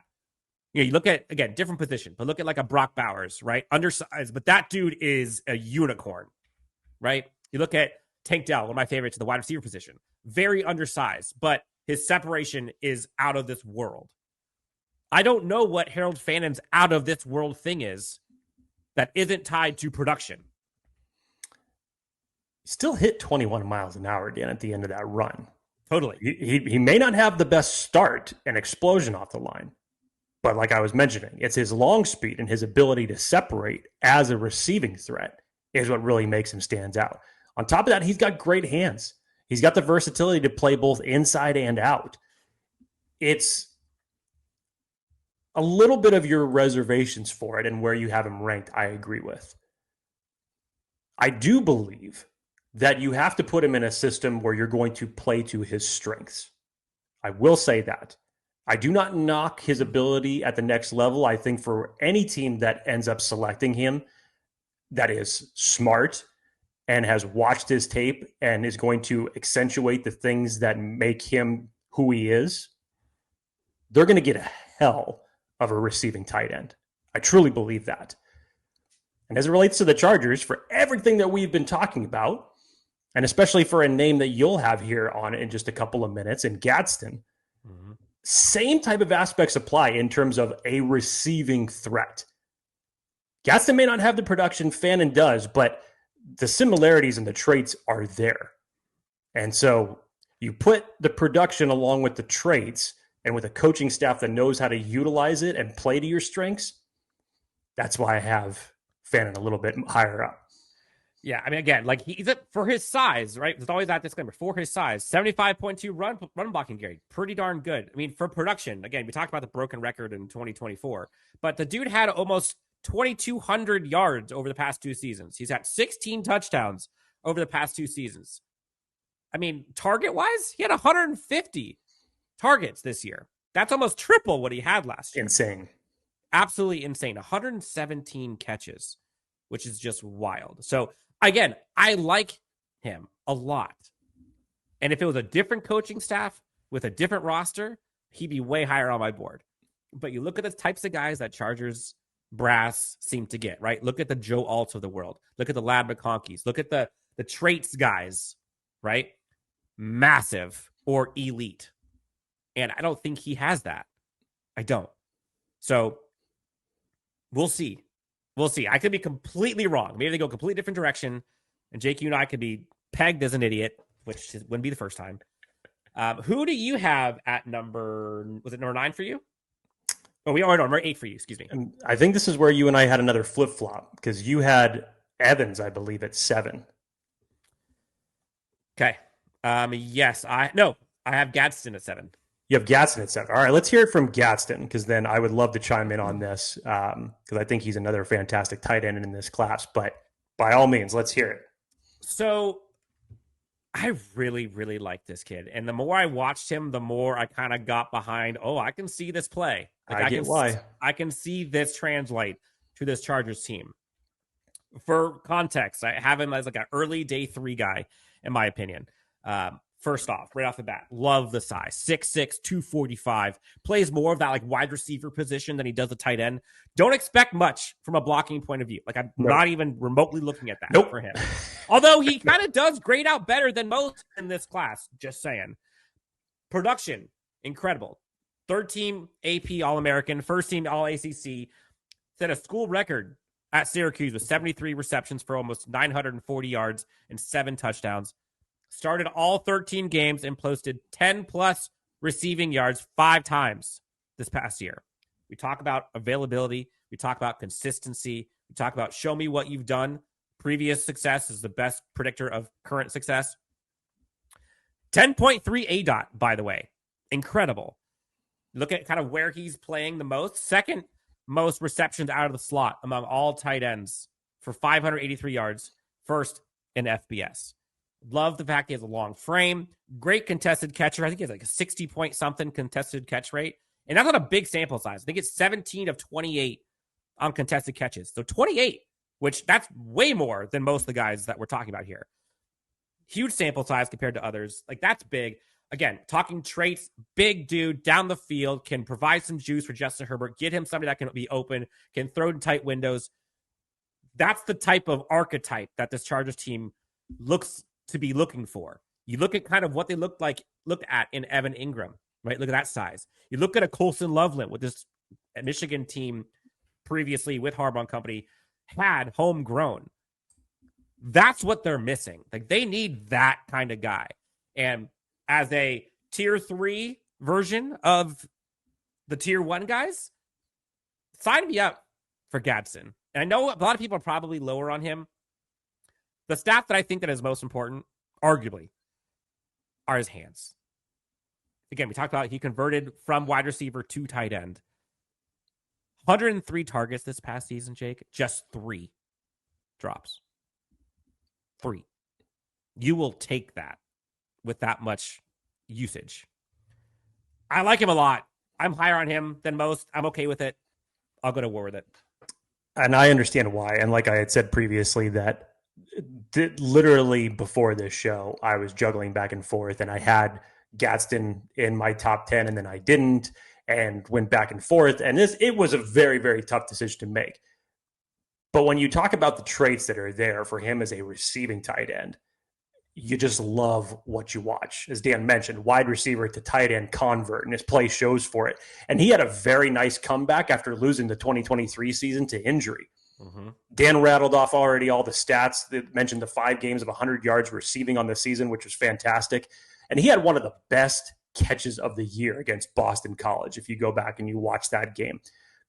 Speaker 3: you look at, again, different position, but look at like a Brock Bowers, right? Undersized, but that dude is a unicorn, right? You look at Tank Dell, one of my favorites at the wide receiver position, very undersized, but his separation is out of this world. I don't know what Harold Fannin's out of this world thing is that isn't tied to production.
Speaker 2: Still hit 21 miles an hour, Dan, at the end of that run.
Speaker 3: Totally.
Speaker 2: He may not have the best start and explosion off the line, but like I was mentioning, it's his long speed and his ability to separate as a receiving threat is what really makes him stand out. On top of that, he's got great hands. He's got the versatility to play both inside and out. It's a little bit of your reservations for it and where you have him ranked, I agree with. I do believe that you have to put him in a system where you're going to play to his strengths. I will say that. I do not knock his ability at the next level. I think for any team that ends up selecting him that is smart and has watched his tape and is going to accentuate the things that make him who he is, they're going to get a hell of a receiving tight end. I truly believe that. And as it relates to the Chargers, for everything that we've been talking about, and especially for a name that you'll have here on in just a couple of minutes, in Gadsden, same type of aspects apply in terms of a receiving threat. Gadsden may not have the production Fannin does, but the similarities and the traits are there. And so you put the production along with the traits and with a coaching staff that knows how to utilize it and play to your strengths. That's why I have Fannin a little bit higher up.
Speaker 3: Yeah, I mean, again, like he's for his size, right? There's always that disclaimer. For his size, 75.2 run blocking grade, pretty darn good. I mean, for production, again, we talked about the broken record in 2024, but the dude had almost 2,200 yards over the past 2 seasons. He's had 16 touchdowns over the past 2 seasons. I mean, target-wise, he had 150 targets this year. That's almost triple what he had last year.
Speaker 2: Insane.
Speaker 3: Absolutely insane. 117 catches, which is just wild. So, again, I like him a lot. And if it was a different coaching staff with a different roster, he'd be way higher on my board. But you look at the types of guys that Chargers brass seem to get, right? Look at the Joe Alts of the world. Look at the Lad McConkeys. Look at the traits guys, right? Massive or elite. And I don't think he has that. I don't. So we'll see. We'll see. I could be completely wrong. Maybe they go a completely different direction. And Jake, you and I could be pegged as an idiot, which wouldn't be the first time. Who do you have at number 9 for you? Oh, we are number 8 for you. Excuse me.
Speaker 2: And I think this is where you and I had another flip-flop because you had Evans, I believe, at 7.
Speaker 3: Okay. Yes. I have Gadsden at 7.
Speaker 2: You have Gadsden at 7. All right, let's hear it from Gadsden because then I would love to chime in on this because I think he's another fantastic tight end in this class. But by all means, let's hear it.
Speaker 3: So I really, really like this kid. And the more I watched him, the more I kind of got behind, I can see this play. Like,
Speaker 2: I get why.
Speaker 3: I can see this translate to this Chargers team. For context, I have him as like an early day 3 guy, in my opinion. First off, right off the bat, love the size. 6'6", 245. Plays more of that like wide receiver position than he does the tight end. Don't expect much from a blocking point of view. Like I'm not even remotely looking at that for him. Although he kind of does grade out better than most in this class. Just saying. Production, incredible. 3rd team AP All-American. 1st team All-ACC. Set a school record at Syracuse with 73 receptions for almost 940 yards and 7 touchdowns. Started all 13 games and posted 10-plus receiving yards 5 times this past year. We talk about availability. We talk about consistency. We talk about show me what you've done. Previous success is the best predictor of current success. 10.3 ADOT, by the way. Incredible. Look at kind of where he's playing the most. 2nd most receptions out of the slot among all tight ends for 583 yards. 1st in FBS. Love the fact he has a long frame. Great contested catcher. I think he has like a 60-point-something contested catch rate. And that's not a big sample size. I think it's 17 of 28 on contested catches. So 28, which that's way more than most of the guys that we're talking about here. Huge sample size compared to others. Like that's big. again, talking traits, big dude down the field, can provide some juice for Justin Herbert, get him somebody that can be open, can throw in tight windows. That's the type of archetype that this Chargers team looks to be looking for. You look at kind of what they looked at in Evan Ingram, right? Look at that size. You look at a Colston Loveland with this Michigan team previously with Harbaugh and company had homegrown. That's what they're missing. Like, they need that kind of guy. And as a tier 3 version of the tier 1 guys, sign me up for Gadsden. And I know a lot of people are probably lower on him. The stat that I think that is most important, arguably, are his hands. Again, we talked about he converted from wide receiver to tight end. 103 targets this past season, Jake. Just 3 drops. 3. You will take that with that much usage. I like him a lot. I'm higher on him than most. I'm okay with it. I'll go to war with it.
Speaker 2: And I understand why. And like I had said previously, that literally before this show, I was juggling back and forth, and I had Gadsden in my top 10, and then I didn't, and went back and forth. And it was a very, very tough decision to make. But when you talk about the traits that are there for him as a receiving tight end, you just love what you watch. As Dan mentioned, wide receiver to tight end convert, and his play shows for it. And he had a very nice comeback after losing the 2023 season to injury. Mm-hmm. Dan rattled off already all the stats that mentioned the 5 games of 100 yards receiving on the season, which was fantastic. And he had one of the best catches of the year against Boston College, if you go back and you watch that game.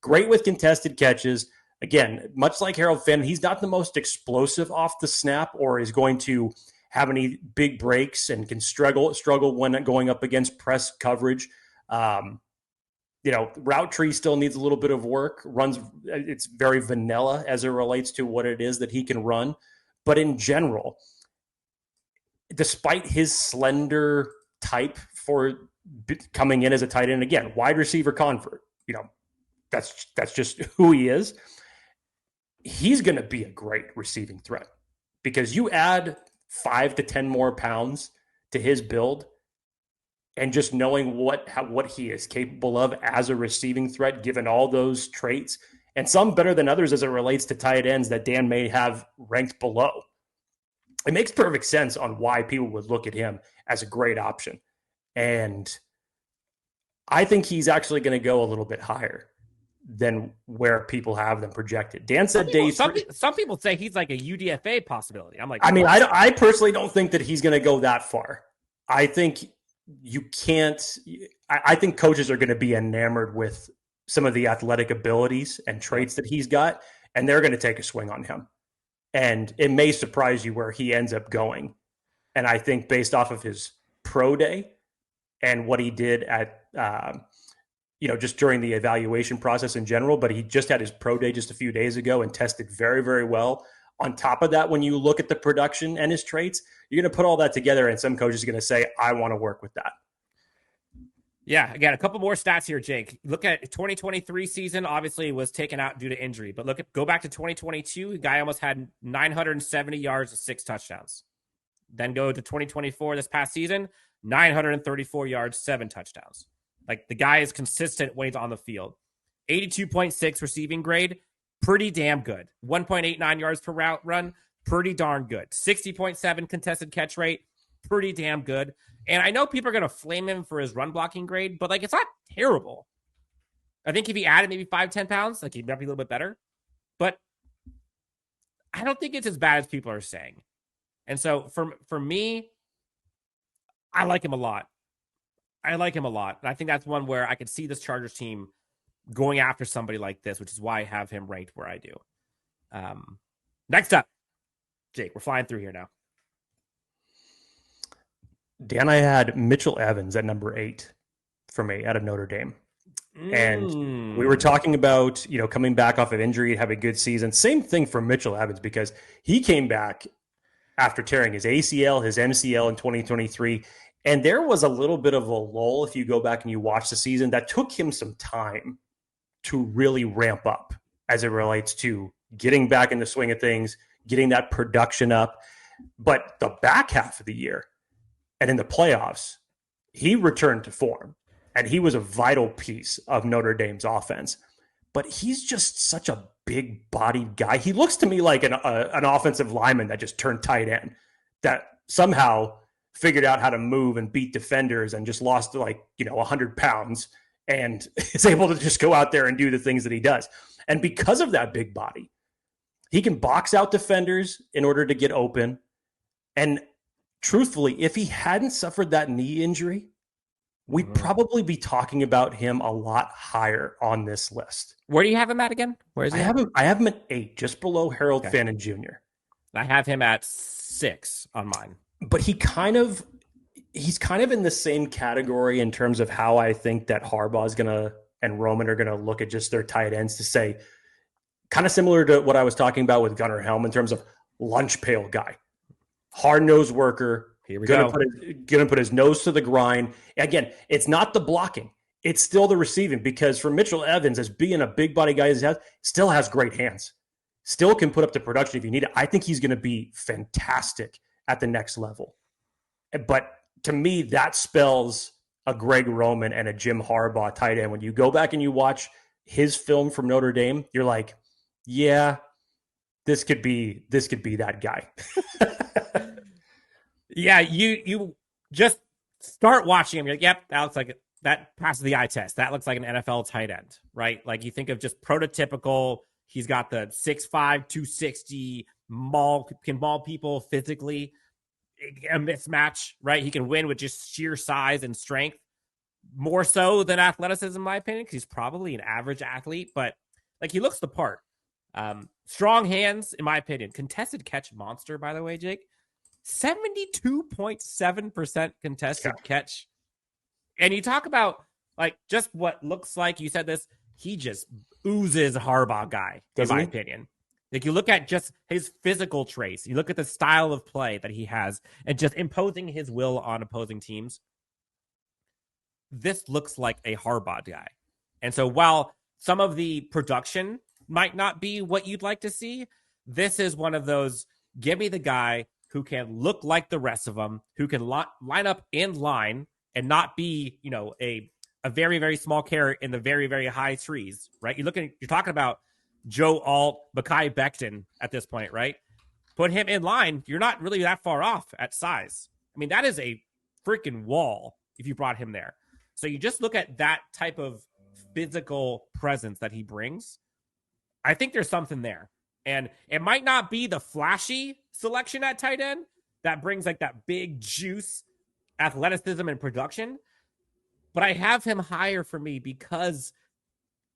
Speaker 2: Great with contested catches. Again, much like Harold Finn, he's not the most explosive off the snap or is going to have any big breaks and can struggle when going up against press coverage. Route tree still needs a little bit of work. It's very vanilla as it relates to what it is that he can run. But in general, despite his slender type for coming in as a tight end, again, wide receiver convert, that's just who he is. He's going to be a great receiving threat because you add 5 to 10 more pounds to his build, and just knowing what he is capable of as a receiving threat, given all those traits, and some better than others as it relates to tight ends that Dan may have ranked below. It makes perfect sense on why people would look at him as a great option. And I think he's actually going to go a little bit higher than where people have them projected. Dan said
Speaker 3: some people say he's like a UDFA possibility. I'm like,
Speaker 2: I personally don't think that he's going to go that far. I think you can't. I think coaches are going to be enamored with some of the athletic abilities and traits that he's got, and they're going to take a swing on him. And it may surprise you where he ends up going. And I think based off of his pro day and what he did at, just during the evaluation process in general, but he just had his pro day just a few days ago and tested very, very well. On top of that, when you look at the production and his traits, you're going to put all that together, and some coaches are going to say, I want to work with that.
Speaker 3: Yeah, again, a couple more stats here, Jake. Look at 2023 season, obviously was taken out due to injury, but go back to 2022, the guy almost had 970 yards and 6 touchdowns. Then go to 2024, this past season, 934 yards, 7 touchdowns. Like, the guy is consistent when he's on the field. 82.6 receiving grade, pretty damn good. 1.89 yards per route run, pretty darn good. 60.7 contested catch rate, pretty damn good. And I know people are going to flame him for his run blocking grade, but it's not terrible. I think if he added maybe 5-10 pounds, he might be a little bit better. But I don't think it's as bad as people are saying. And so for me, I like him a lot. And I think that's one where I could see this Chargers team going after somebody like this, which is why I have him ranked where I do. Next up, Jake, we're flying through here now.
Speaker 2: Dan, I had Mitchell Evans at number 8 for me out of Notre Dame. And we were talking about, coming back off of injury and having a good season. Same thing for Mitchell Evans, because he came back after tearing his ACL, his MCL in 2023. And there was a little bit of a lull, if you go back and you watch the season, that took him some time to really ramp up as it relates to getting back in the swing of things, getting that production up. But the back half of the year and in the playoffs, he returned to form, and he was a vital piece of Notre Dame's offense. But he's just such a big-bodied guy. He looks to me like an offensive lineman that just turned tight end, that somehow figured out how to move and beat defenders and just lost 100 pounds and is able to just go out there and do the things that he does. And because of that big body, he can box out defenders in order to get open. And truthfully, if he hadn't suffered that knee injury, we'd probably be talking about him a lot higher on this list.
Speaker 3: Where do you have him at again? Where is he?
Speaker 2: I have him at 8, just below Harold Fannin Jr.
Speaker 3: I have him at 6 on mine.
Speaker 2: But he's kind of in the same category in terms of how I think that Harbaugh and Roman are gonna look at just their tight ends, to say, kind of similar to what I was talking about with Gunnar Helm in terms of lunch pail guy, hard-nosed worker.
Speaker 3: Here we go.
Speaker 2: Gonna put his nose to the grind. Again, it's not the blocking. It's still the receiving, because for Mitchell Evans, as being a big body guy as he has, still has great hands. Still can put up the production if you need it. I think he's going to be fantastic at the next level. But to me, that spells a Greg Roman and a Jim Harbaugh tight end. When you go back and you watch his film from Notre Dame, you're like, yeah, this could be that guy.
Speaker 3: Yeah, you just start watching him. You're like, yep, that looks like it. That passes the eye test. That looks like an NFL tight end, right? Like, you think of just prototypical. He's got the 6'5", 260 can maul people physically. A mismatch, right? He can win with just sheer size and strength, more so than athleticism, in my opinion, because he's probably an average athlete, but like, he looks the part. Strong hands, in my opinion. Contested catch monster, by the way, Jake. 72.7% contested catch. And you talk about, like, just what looks like, you said this, he just oozes Harbaugh guy, in my opinion. Like, you look at just his physical traits, you look at the style of play that he has, and just imposing his will on opposing teams. This looks like a Harbaugh guy. And so while some of the production might not be what you'd like to see, this is one of those, give me the guy who can look like the rest of them, who can line up in line and not be, a very, very small carrot in the very, very high trees, right? You're talking about Joe Alt, Mekhi Becton at this point, right? Put him in line. You're not really that far off at size. I mean, that is a freaking wall if you brought him there. So you just look at that type of physical presence that he brings. I think there's something there. And it might not be the flashy selection at tight end that brings like that big juice, athleticism, and production, but I have him higher for me because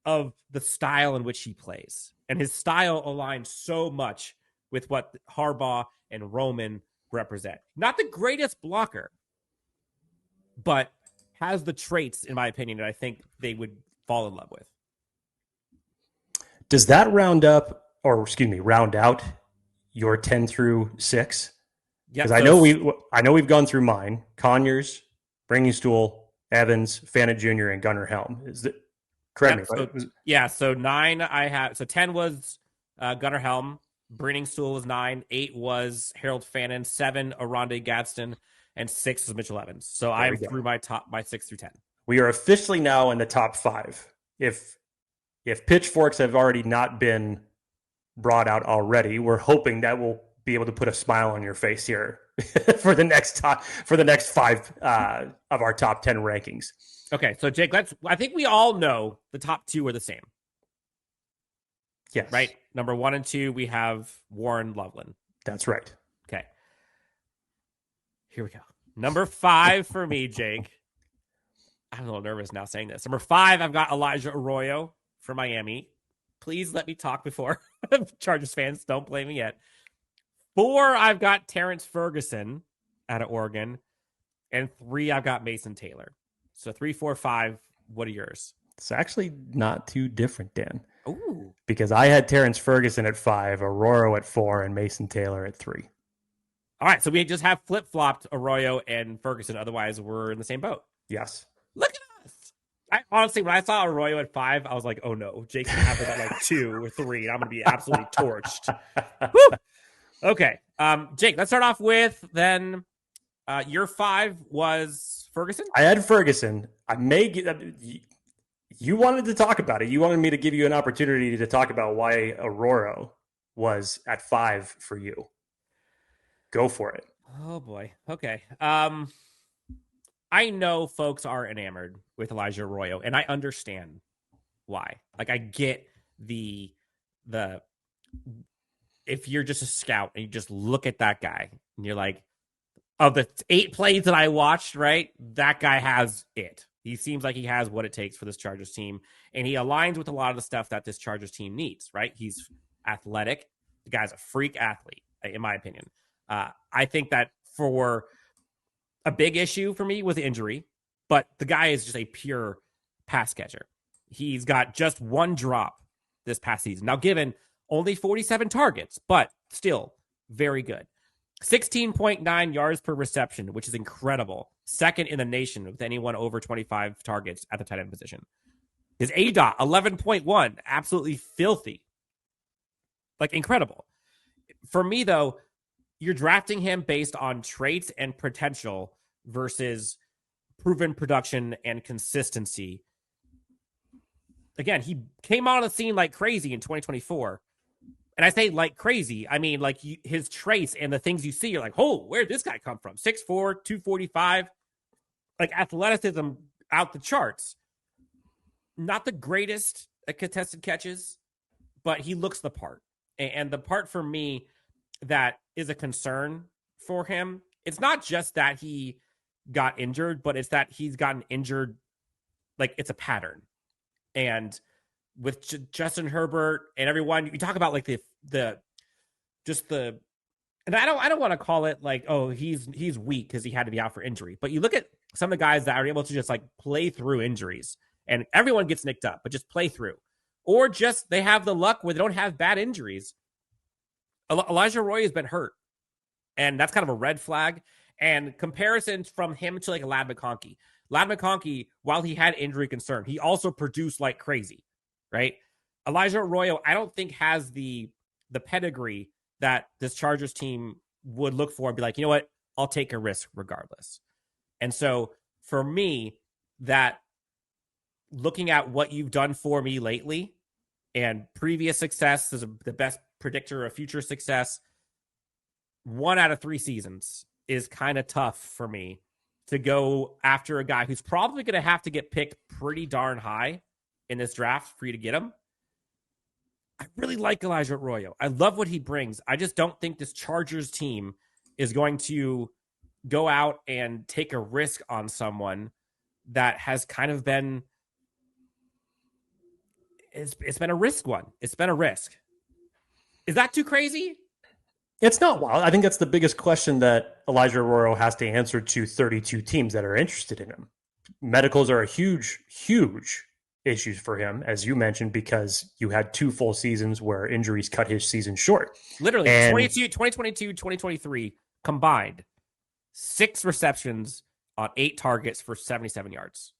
Speaker 3: of the style in which he plays. And his style aligns so much with what Harbaugh and Roman represent. Not the greatest blocker, but has the traits, in my opinion, that I think they would fall in love with.
Speaker 2: Does that round out your 10 through 6? Because I know we've gone through mine: Conyers, Briningstool, Evans, Fannin Jr., and Gunnar Helm. Is it correct me? Right?
Speaker 3: So 9 I have. So 10 was Gunnar Helm. Briningstool was 9. 8 was Harold Fannin. 7 Orande Gadsden, and 6 was Mitchell Evans. So I'm through my 6 through 10.
Speaker 2: We are officially now in the top 5. If pitchforks have already not been brought out already, we're hoping that we'll be able to put a smile on your face here for the next 5 of our top 10 rankings.
Speaker 3: Okay, so Jake, I think we all know the top 2 are the same.
Speaker 2: Yes.
Speaker 3: Right? Number 1 and 2, we have Orande Loveland.
Speaker 2: That's right.
Speaker 3: Okay. Here we go. Number 5 for me, Jake. I'm a little nervous now saying this. Number 5, I've got Elijah Arroyo for Miami. Please let me talk before Chargers fans don't blame me yet. 4, I've got Terrance Ferguson out of Oregon. And 3, I've got Mason Taylor. So 3, 4, 5. What are yours?
Speaker 2: It's actually not too different, Dan.
Speaker 3: Ooh.
Speaker 2: Because I had Terrance Ferguson at 5, Arroyo at 4, and Mason Taylor at 3.
Speaker 3: All right, so we just have flip-flopped Arroyo and Ferguson. Otherwise, we're in the same boat.
Speaker 2: Yes.
Speaker 3: Look at us. Honestly, when I saw Arroyo at 5, I was like, oh no, Jake's going to have it at like 2 or 3, and I'm going to be absolutely torched. Woo! Okay, Jake, let's start off with then Your 5 was Ferguson?
Speaker 2: I had Ferguson. I may get. You wanted to talk about it. You wanted me to give you an opportunity to talk about why Arroyo was at 5 for you. Go for it.
Speaker 3: Oh boy. Okay. I know folks are enamored with Elijah Arroyo, and I understand why. Like, I get the if you're just a scout and you just look at that guy and you're like, of the 8 plays that I watched, right, that guy has it. He seems like he has what it takes for this Chargers team, and he aligns with a lot of the stuff that this Chargers team needs, right? He's athletic. The guy's a freak athlete, in my opinion. I think that for a big issue for me was injury, but the guy is just a pure pass catcher. He's got just 1 drop this past season. Now, given only 47 targets, but still very good. 16.9 yards per reception, which is incredible. Second in the nation with anyone over 25 targets at the tight end position. His ADOT, 11.1, absolutely filthy. Like, incredible. For me, though, you're drafting him based on traits and potential versus proven production and consistency. Again, he came on the scene like crazy in 2024. And I say like crazy, I mean like his traits and the things you see, you're like, oh, where'd this guy come from? 6'4", 245, like athleticism out the charts. Not the greatest at contested catches, but he looks the part. And the part for me that is a concern for him, it's not just that he got injured, but it's that he's gotten injured like it's a pattern. And with Justin Herbert and everyone, you talk about like and I don't want to call it like, oh, he's weak because he had to be out for injury. But you look at some of the guys that are able to just like play through injuries, and everyone gets nicked up, but just play through, or just they have the luck where they don't have bad injuries. Elijah Arroyo has been hurt, and that's kind of a red flag. And comparisons from him to like a Ladd McConkey. Ladd McConkey, while he had injury concern, he also produced like crazy. Right? Elijah Arroyo, I don't think has the pedigree that this Chargers team would look for and be like, you know what, I'll take a risk regardless. And so for me, that looking at what you've done for me lately and previous success is the best predictor of future success. 1 out of 3 seasons is kind of tough for me to go after a guy who's probably going to have to get picked pretty darn high in this draft for you to get him. I really like Elijah Arroyo. I love what he brings. I just don't think this Chargers team is going to go out and take a risk on someone that has kind of been it's been a risk one. It's been a risk. Is that too crazy?
Speaker 2: It's not wild. I think that's the biggest question that Elijah Arroyo has to answer to 32 teams that are interested in him. Medicals are a huge issues for him, as you mentioned, because you had 2 full seasons where injuries cut his season short.
Speaker 3: Literally, 2022, 2023 combined, 6 receptions on 8 targets for 77 yards.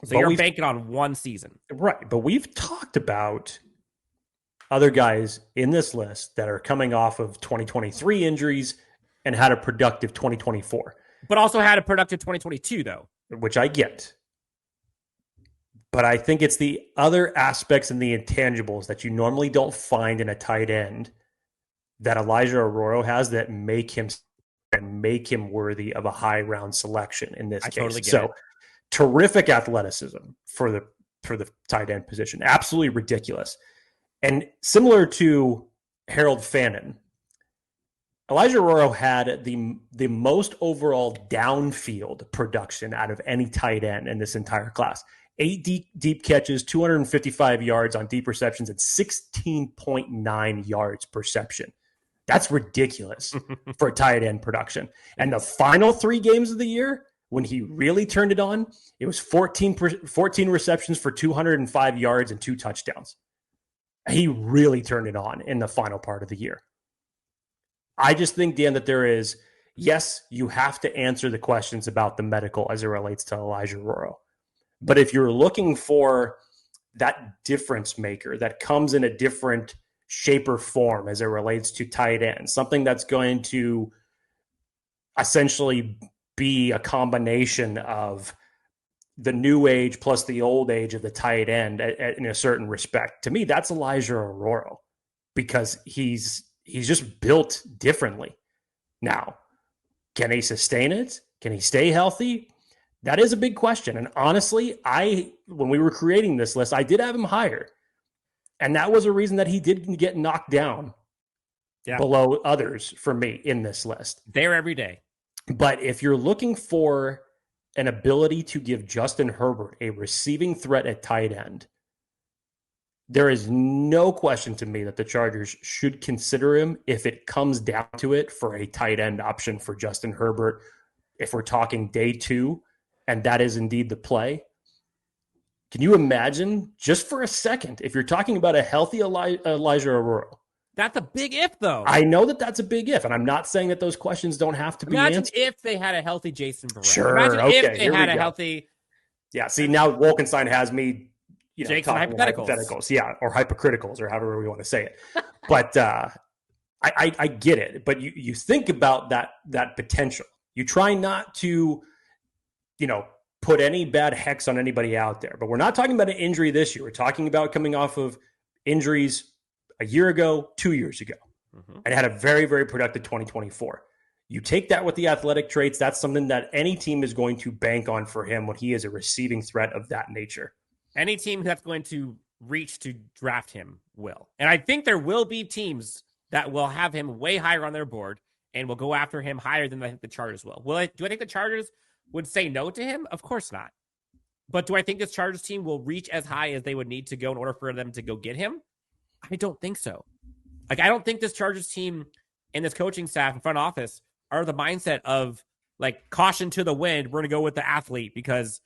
Speaker 3: So you're banking on 1 season.
Speaker 2: Right, but we've talked about other guys in this list that are coming off of 2023 injuries and had a productive 2024.
Speaker 3: But also had a productive 2022, though.
Speaker 2: Which I get. But I think it's the other aspects and the intangibles that you normally don't find in a tight end that Elijah Arroyo has that make him worthy of a high round selection in this case.
Speaker 3: Totally get it.
Speaker 2: Terrific athleticism for the tight end position. Absolutely ridiculous. And similar to Harold Fannin, Elijah Arroyo had the most overall downfield production out of any tight end in this entire class. 8 deep catches, 255 yards on deep receptions, and 16.9 yards per reception. That's ridiculous for a tight end production. And the final 3 games of the year, when he really turned it on, it was 14 receptions for 205 yards and 2 touchdowns. He really turned it on in the final part of the year. I just think, Dan, that there is, yes, you have to answer the questions about the medical as it relates to Elijah Arroyo. But if you're looking for that difference maker that comes in a different shape or form as it relates to tight ends, something that's going to essentially be a combination of the new age plus the old age of the tight end in a certain respect. To me, that's Elijah Arroyo, because he's just built differently. Now, can he sustain it? Can he stay healthy? That is a big question. And honestly, when we were creating this list, I did have him higher. And that was a reason that he did get knocked down below others for me in this list.
Speaker 3: There every day.
Speaker 2: But if you're looking for an ability to give Justin Herbert a receiving threat at tight end, there is no question to me that the Chargers should consider him if it comes down to it for a tight end option for Justin Herbert. If we're talking day 2, and that is indeed the play. Can you imagine, just for a second, if you're talking about a healthy Elijah Arroyo?
Speaker 3: That's a big if, though.
Speaker 2: I know that that's a big if, and I'm not saying that those questions don't have to be answered.
Speaker 3: Imagine if they had a healthy Jason Verrett.
Speaker 2: Sure,
Speaker 3: Imagine
Speaker 2: okay,
Speaker 3: if they had a healthy...
Speaker 2: Yeah, see, now Wolkenstein has me,
Speaker 3: Jake's hypotheticals.
Speaker 2: Yeah, or hypocriticals, or however we want to say it. But I get it. But you think about that potential. You try not to, put any bad hex on anybody out there. But we're not talking about an injury this year. We're talking about coming off of injuries a year ago, 2 years ago, and had a very, very productive 2024. You take that with the athletic traits, that's something that any team is going to bank on for him when he is a receiving threat of that nature.
Speaker 3: Any team that's going to reach to draft him will. And I think there will be teams that will have him way higher on their board and will go after him higher than I think the Chargers will. Do I think the Chargers would say no to him? Of course not. But do I think this Chargers team will reach as high as they would need to go in order for them to go get him? I don't think so. I don't think this Chargers team and this coaching staff and front office are the mindset of caution to the wind. We're going to go with the athlete because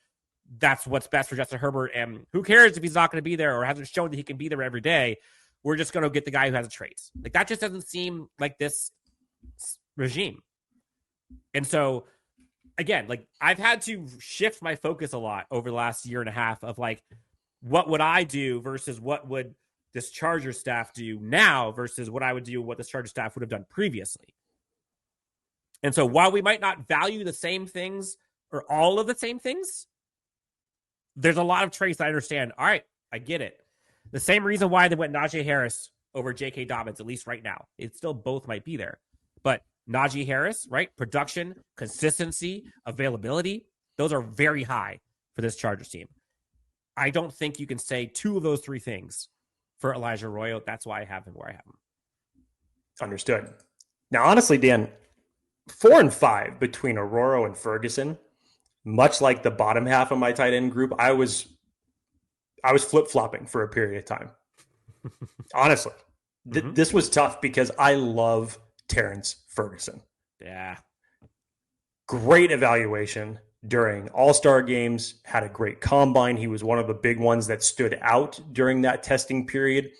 Speaker 3: that's what's best for Justin Herbert. And who cares if he's not going to be there or hasn't shown that he can be there every day? We're just going to get the guy who has the traits. That just doesn't seem like this regime. And so, again, I've had to shift my focus a lot over the last year and a half of what would I do versus what would this Chargers staff do now versus what I would do, what this Chargers staff would have done previously. And so while we might not value the same things or all of the same things, there's a lot of traits I understand. All right, I get it. The same reason why they went Najee Harris over J.K. Dobbins, at least right now. It still both might be there. But Najee Harris, right? Production, consistency, availability, those are very high for this Chargers team. I don't think you can say 2 of those 3 things for Elijah Arroyo. That's why I have him where I have him.
Speaker 2: Understood. Now, honestly, Dan, 4 and 5 between Arroyo and Ferguson, much like the bottom half of my tight end group, I was flip-flopping for a period of time. Honestly, this was tough because I love Terrance Ferguson.
Speaker 3: Yeah.
Speaker 2: Great evaluation during All-Star games, had a great combine. He was one of the big ones that stood out during that testing period.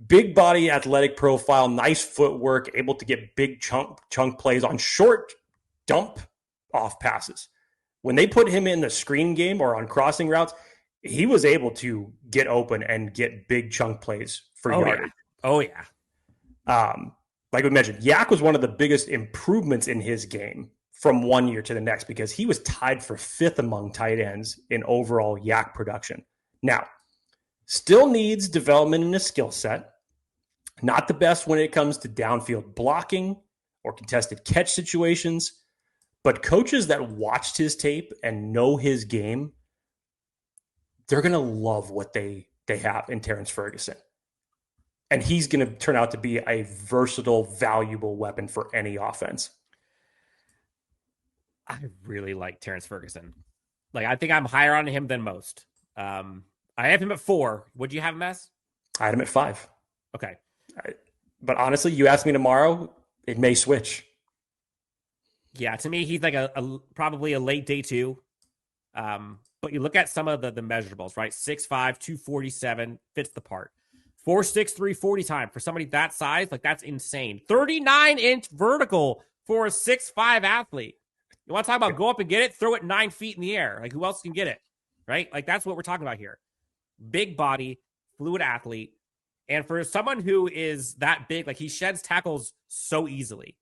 Speaker 2: Big body, athletic profile, nice footwork, able to get big chunk plays on short dump off passes. When they put him in the screen game or on crossing routes, he was able to get open and get big chunk plays for yardage.
Speaker 3: Yeah. Oh, yeah.
Speaker 2: Like we mentioned, Yak was one of the biggest improvements in his game from one year to the next because he was tied for 5th among tight ends in overall Yak production. Now, still needs development in his skill set. Not the best when it comes to downfield blocking or contested catch situations, but coaches that watched his tape and know his game, they're going to love what they have in Terrance Ferguson. And he's going to turn out to be a versatile, valuable weapon for any offense.
Speaker 3: I really like Terrance Ferguson. I think I'm higher on him than most. I have him at 4. Would you have him as?
Speaker 2: I had him at 5.
Speaker 3: Okay.
Speaker 2: But honestly, you ask me tomorrow, it may switch.
Speaker 3: Yeah, to me, he's probably a late day 2. But you look at some of the measurables, right? 6'5", 247, fits the part. 4'6", 340 time for somebody that size, that's insane. 39-inch vertical for a 6'5" athlete. You want to talk about go up and get it? Throw it 9 feet in the air. Who else can get it? Right? That's what we're talking about here. Big body, fluid athlete. And for someone who is that big, he sheds tackles so easily.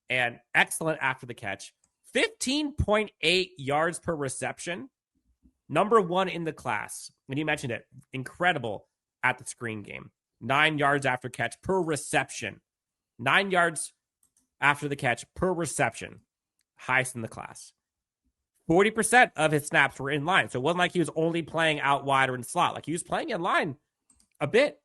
Speaker 3: And excellent after the catch. 15.8 yards per reception. Number 1 in the class. And you mentioned it. Incredible at the screen game. 9 yards after catch per reception. 9 yards after the catch per reception. Highest in the class. 40% of his snaps were in line. So it wasn't like he was only playing out wide or in slot. Like he was playing in line a bit.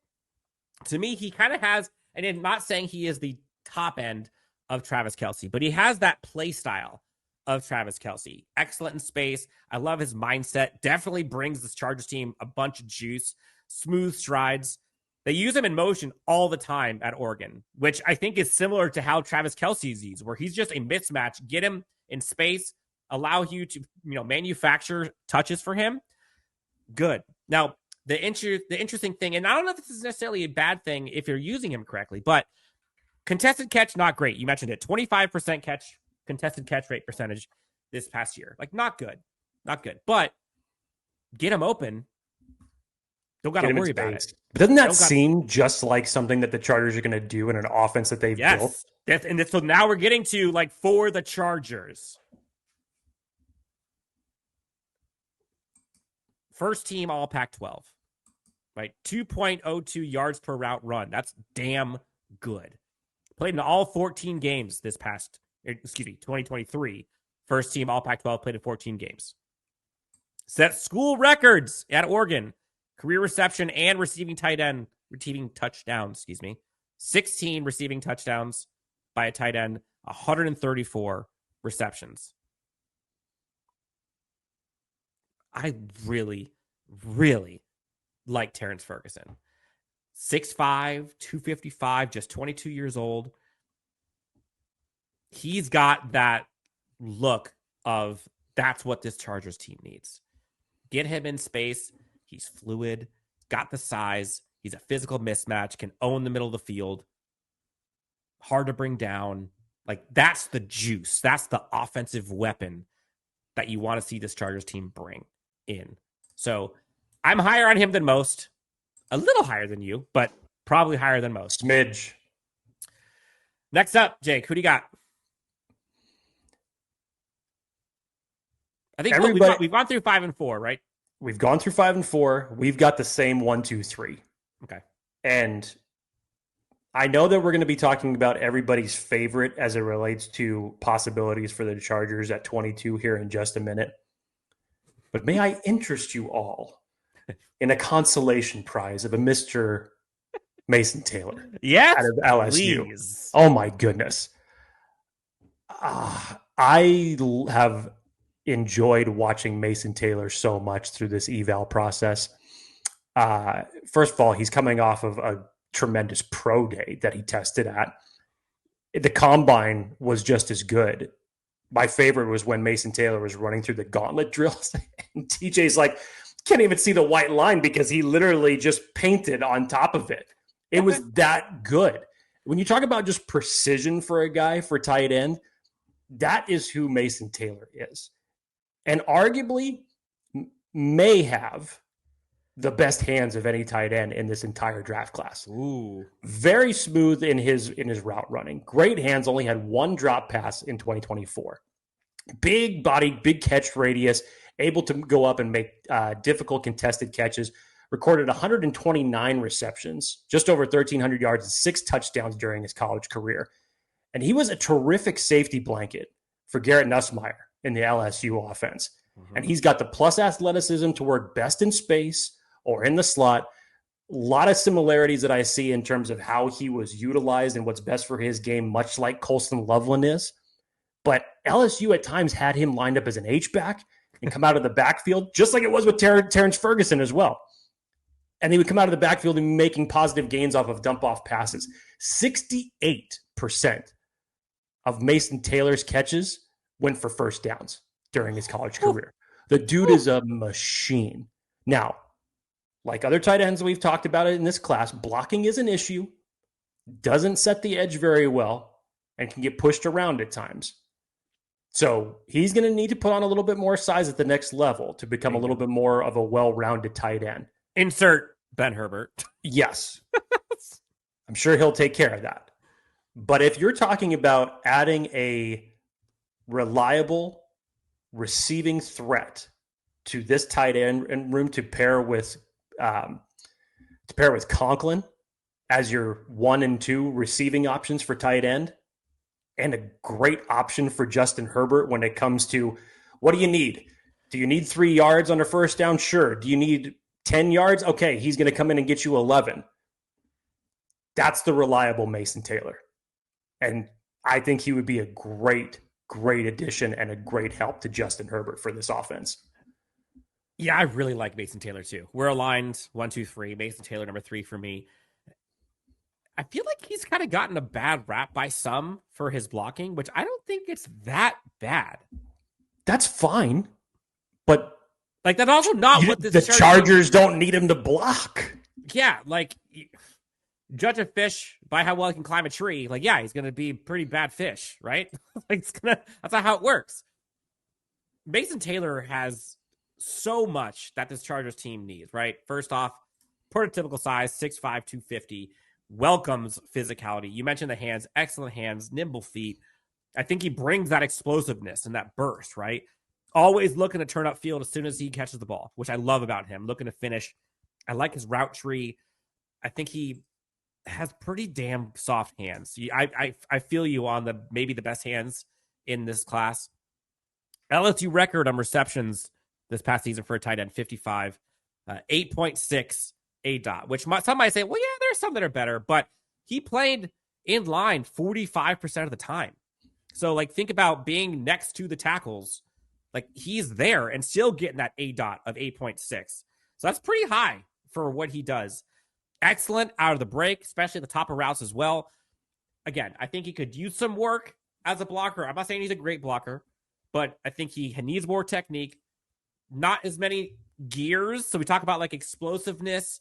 Speaker 3: To me, he kind of has, and I'm not saying he is the top end of Travis Kelce, but he has that play style of Travis Kelce. Excellent in space. I love his mindset. Definitely brings this Chargers team a bunch of juice. Smooth strides. They use him in motion all the time at Oregon, which I think is similar to how Travis Kelce's used, where he's just a mismatch. Get him in space, allow you to manufacture touches for him. Good. Now, the interesting thing, and I don't know if this is necessarily a bad thing if you're using him correctly, but contested catch, not great. You mentioned it. 25% contested catch rate percentage this past year. Like, not good. Not good. But get him open. Don't got to worry about it.
Speaker 2: But doesn't that seem just like something that the Chargers are going to do in an offense that they've built?
Speaker 3: So now we're getting to, like, for the Chargers. First team all Pac-12, right? 2.02 yards per route run. That's damn good. Played in all 14 games 2023. First team all Pac-12, played in 14 games. Set school records at Oregon. Career reception and receiving touchdowns, 16 receiving touchdowns by a tight end, 134 receptions. I really, really like Terrance Ferguson. 6'5", 255, just 22 years old. He's got that look of that's what this Chargers team needs. Get him in space. He's fluid, got the size. He's a physical mismatch, can own the middle of the field. Hard to bring down. Like, that's the juice. That's the offensive weapon that you want to see this Chargers team bring in. So I'm higher on him than most. A little higher than you, but probably higher than most.
Speaker 2: Smidge.
Speaker 3: Next up, Jake, who do you got? I think we've gone through 5 and 4, right?
Speaker 2: We've gone through 5 and 4. We've got the same 1, 2, 3.
Speaker 3: Okay.
Speaker 2: And I know that we're going to be talking about everybody's favorite as it relates to possibilities for the Chargers at 22 here in just a minute. But may I interest you all in a consolation prize of a Mr. Mason Taylor?
Speaker 3: Yes,
Speaker 2: out of LSU.
Speaker 3: Please.
Speaker 2: Oh my goodness. I have enjoyed watching Mason Taylor so much through this eval process. First of all, he's coming off of a tremendous pro day that he tested at. The combine was just as good. My favorite was when Mason Taylor was running through the gauntlet drills and TJ's like, can't even see the white line because he literally just painted on top of it. It was that good. When you talk about just precision for a guy for tight end, that is who Mason Taylor is. And arguably may have the best hands of any tight end in this entire draft class.
Speaker 3: Ooh.
Speaker 2: Very smooth in his route running. Great hands, only had 1 drop pass in 2024. Big body, big catch radius, able to go up and make difficult contested catches. Recorded 129 receptions, just over 1,300 yards, and 6 touchdowns during his college career. And he was a terrific safety blanket for Garrett Nussmeier in the LSU offense. Mm-hmm. And he's got the plus athleticism to work best in space or in the slot. A lot of similarities that I see in terms of how he was utilized and what's best for his game, much like Colston Loveland is. But LSU at times had him lined up as an H-back and come out of the backfield, just like it was with Terrance Ferguson as well. And he would come out of the backfield and be making positive gains off of dump-off passes. 68% of Mason Taylor's catches went for first downs during his college career. The dude is a machine. Now, like other tight ends we've talked about it in this class, blocking is an issue, doesn't set the edge very well, and can get pushed around at times. So he's going to need to put on a little bit more size at the next level to become a little bit more of a well-rounded tight end.
Speaker 3: Insert Ben Herbert.
Speaker 2: Yes. I'm sure he'll take care of that. But if you're talking about adding a reliable receiving threat to this tight end room to pair with Conklin as your 1 and 2 receiving options for tight end, and a great option for Justin Herbert when it comes to what do you need? Do you need 3 yards on a first down? Sure. Do you need 10 yards? Okay, he's going to come in and get you 11. That's the reliable Mason Taylor. And I think he would be a great addition and a great help to Justin Herbert for this offense.
Speaker 3: Yeah, I really like Mason Taylor too. We're aligned 1, 2, 3. Mason Taylor number 3 for me. I feel like he's kind of gotten a bad rap by some for his blocking, which I don't think it's that bad.
Speaker 2: That's fine, but
Speaker 3: like that's also not what
Speaker 2: the Chargers don't need him to block.
Speaker 3: Yeah, like judge a fish by how well he can climb a tree. Like, yeah, he's going to be pretty bad fish, right? Like that's not how it works. Mason Taylor has so much that this Chargers team needs, right? First off, prototypical size, 6'5", 250, welcomes physicality. You mentioned the hands, excellent hands, nimble feet. I think he brings that explosiveness and that burst, right? Always looking to turn up field as soon as he catches the ball, which I love about him, looking to finish. I like his route tree. I think he has pretty damn soft hands. I feel you on maybe the best hands in this class. LSU record on receptions this past season for a tight end, 55, 8.6 ADOT, which some might say, well, yeah, there's some that are better, but he played in line 45% of the time. So, like, think about being next to the tackles. Like, he's there and still getting that ADOT of 8.6. So that's pretty high for what he does. Excellent out of the break, especially at the top of routes as well. Again, I think he could use some work as a blocker. I'm not saying he's a great blocker, but I think he needs more technique, not as many gears. So we talk about like explosiveness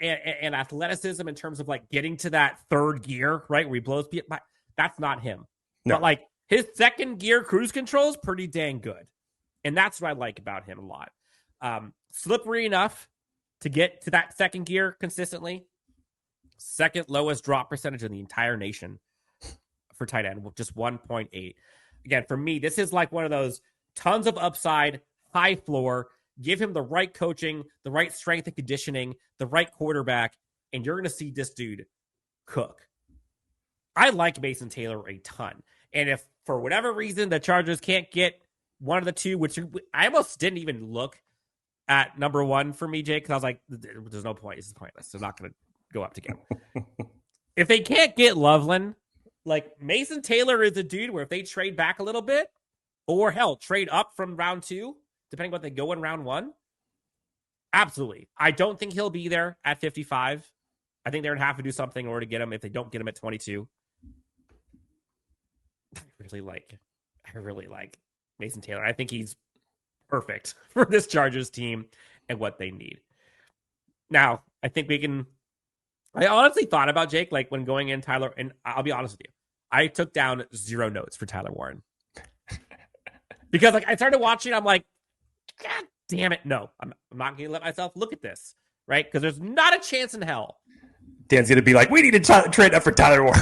Speaker 3: and athleticism in terms of like getting to that third gear, right? Where he blows people. That's not him. No. But like his second gear cruise control is pretty dang good. And that's what I like about him a lot. Slippery enough to get to that second gear consistently. Second lowest drop percentage in the entire nation for tight end, with just 1.8. Again, for me, this is like one of those tons of upside, high floor. Give him the right coaching, the right strength and conditioning, the right quarterback, and you're going to see this dude cook. I like Mason Taylor a ton. And if for whatever reason the Chargers can't get one of the two, which I almost didn't even look at number 1 for me, Jake, because I was like, there's no point. This is pointless. They're not going to go up together. If they can't get Loveland, like Mason Taylor is a dude where if they trade back a little bit, or hell, trade up from round 2, depending on what they go in round 1, absolutely. I don't think he'll be there at 55. I think they're going to have to do something in order to get him if they don't get him at 22. I really like Mason Taylor. I think he's perfect for this Chargers team and what they need. Now, I think I honestly thought about Jake, like when going in Tyler, and I'll be honest with you, I took down 0 notes for Tyler Warren. Because like I started watching, I'm like, God damn it. No, I'm not going to let myself look at this, right? Because there's not a chance in hell.
Speaker 2: Dan's going to be like, we need to trade up for Tyler Warren.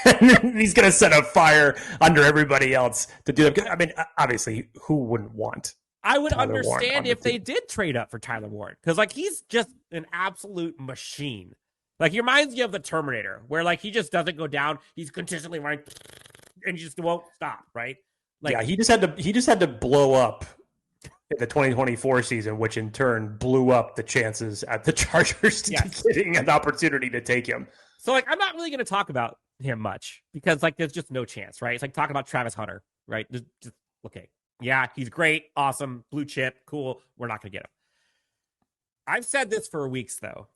Speaker 2: And he's going to set a fire under everybody else to do it. I mean, obviously, who wouldn't want
Speaker 3: I would
Speaker 2: Tyler
Speaker 3: understand if they did trade up for Tyler Warren. Because like he's just an absolute machine. Like he reminds you of the Terminator, where like he just doesn't go down. He's consistently running and he just won't stop, right? Like,
Speaker 2: yeah, he just had to blow up in the 2024 season, which in turn blew up the chances at the Chargers getting an opportunity to take him.
Speaker 3: So like I'm not really going to talk about him much because like there's just no chance, right? It's like talking about Travis Hunter, right? Just okay. Yeah, he's great, awesome, blue chip, cool. We're not going to get him. I've said this for weeks though.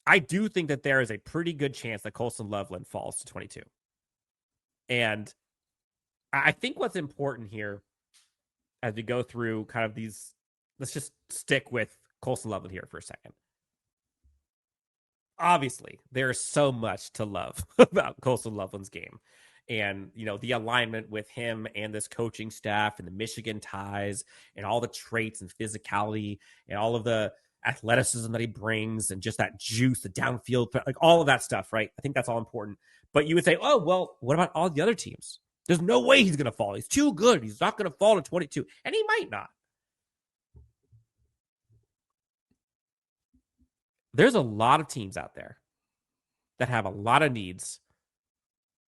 Speaker 3: I do think that there is a pretty good chance that Colston Loveland falls to 22. And I think what's important here as we go through kind of these, let's just stick with Colston Loveland here for a second. Obviously, there's so much to love about Colston Loveland's game. And, you know, the alignment with him and this coaching staff and the Michigan ties and all the traits and physicality and all of the athleticism that he brings and just that juice, the downfield, like all of that stuff, right? I think that's all important. But you would say, oh, well, what about all the other teams? There's no way he's going to fall. He's too good. He's not going to fall to 22. And he might not. There's a lot of teams out there that have a lot of needs,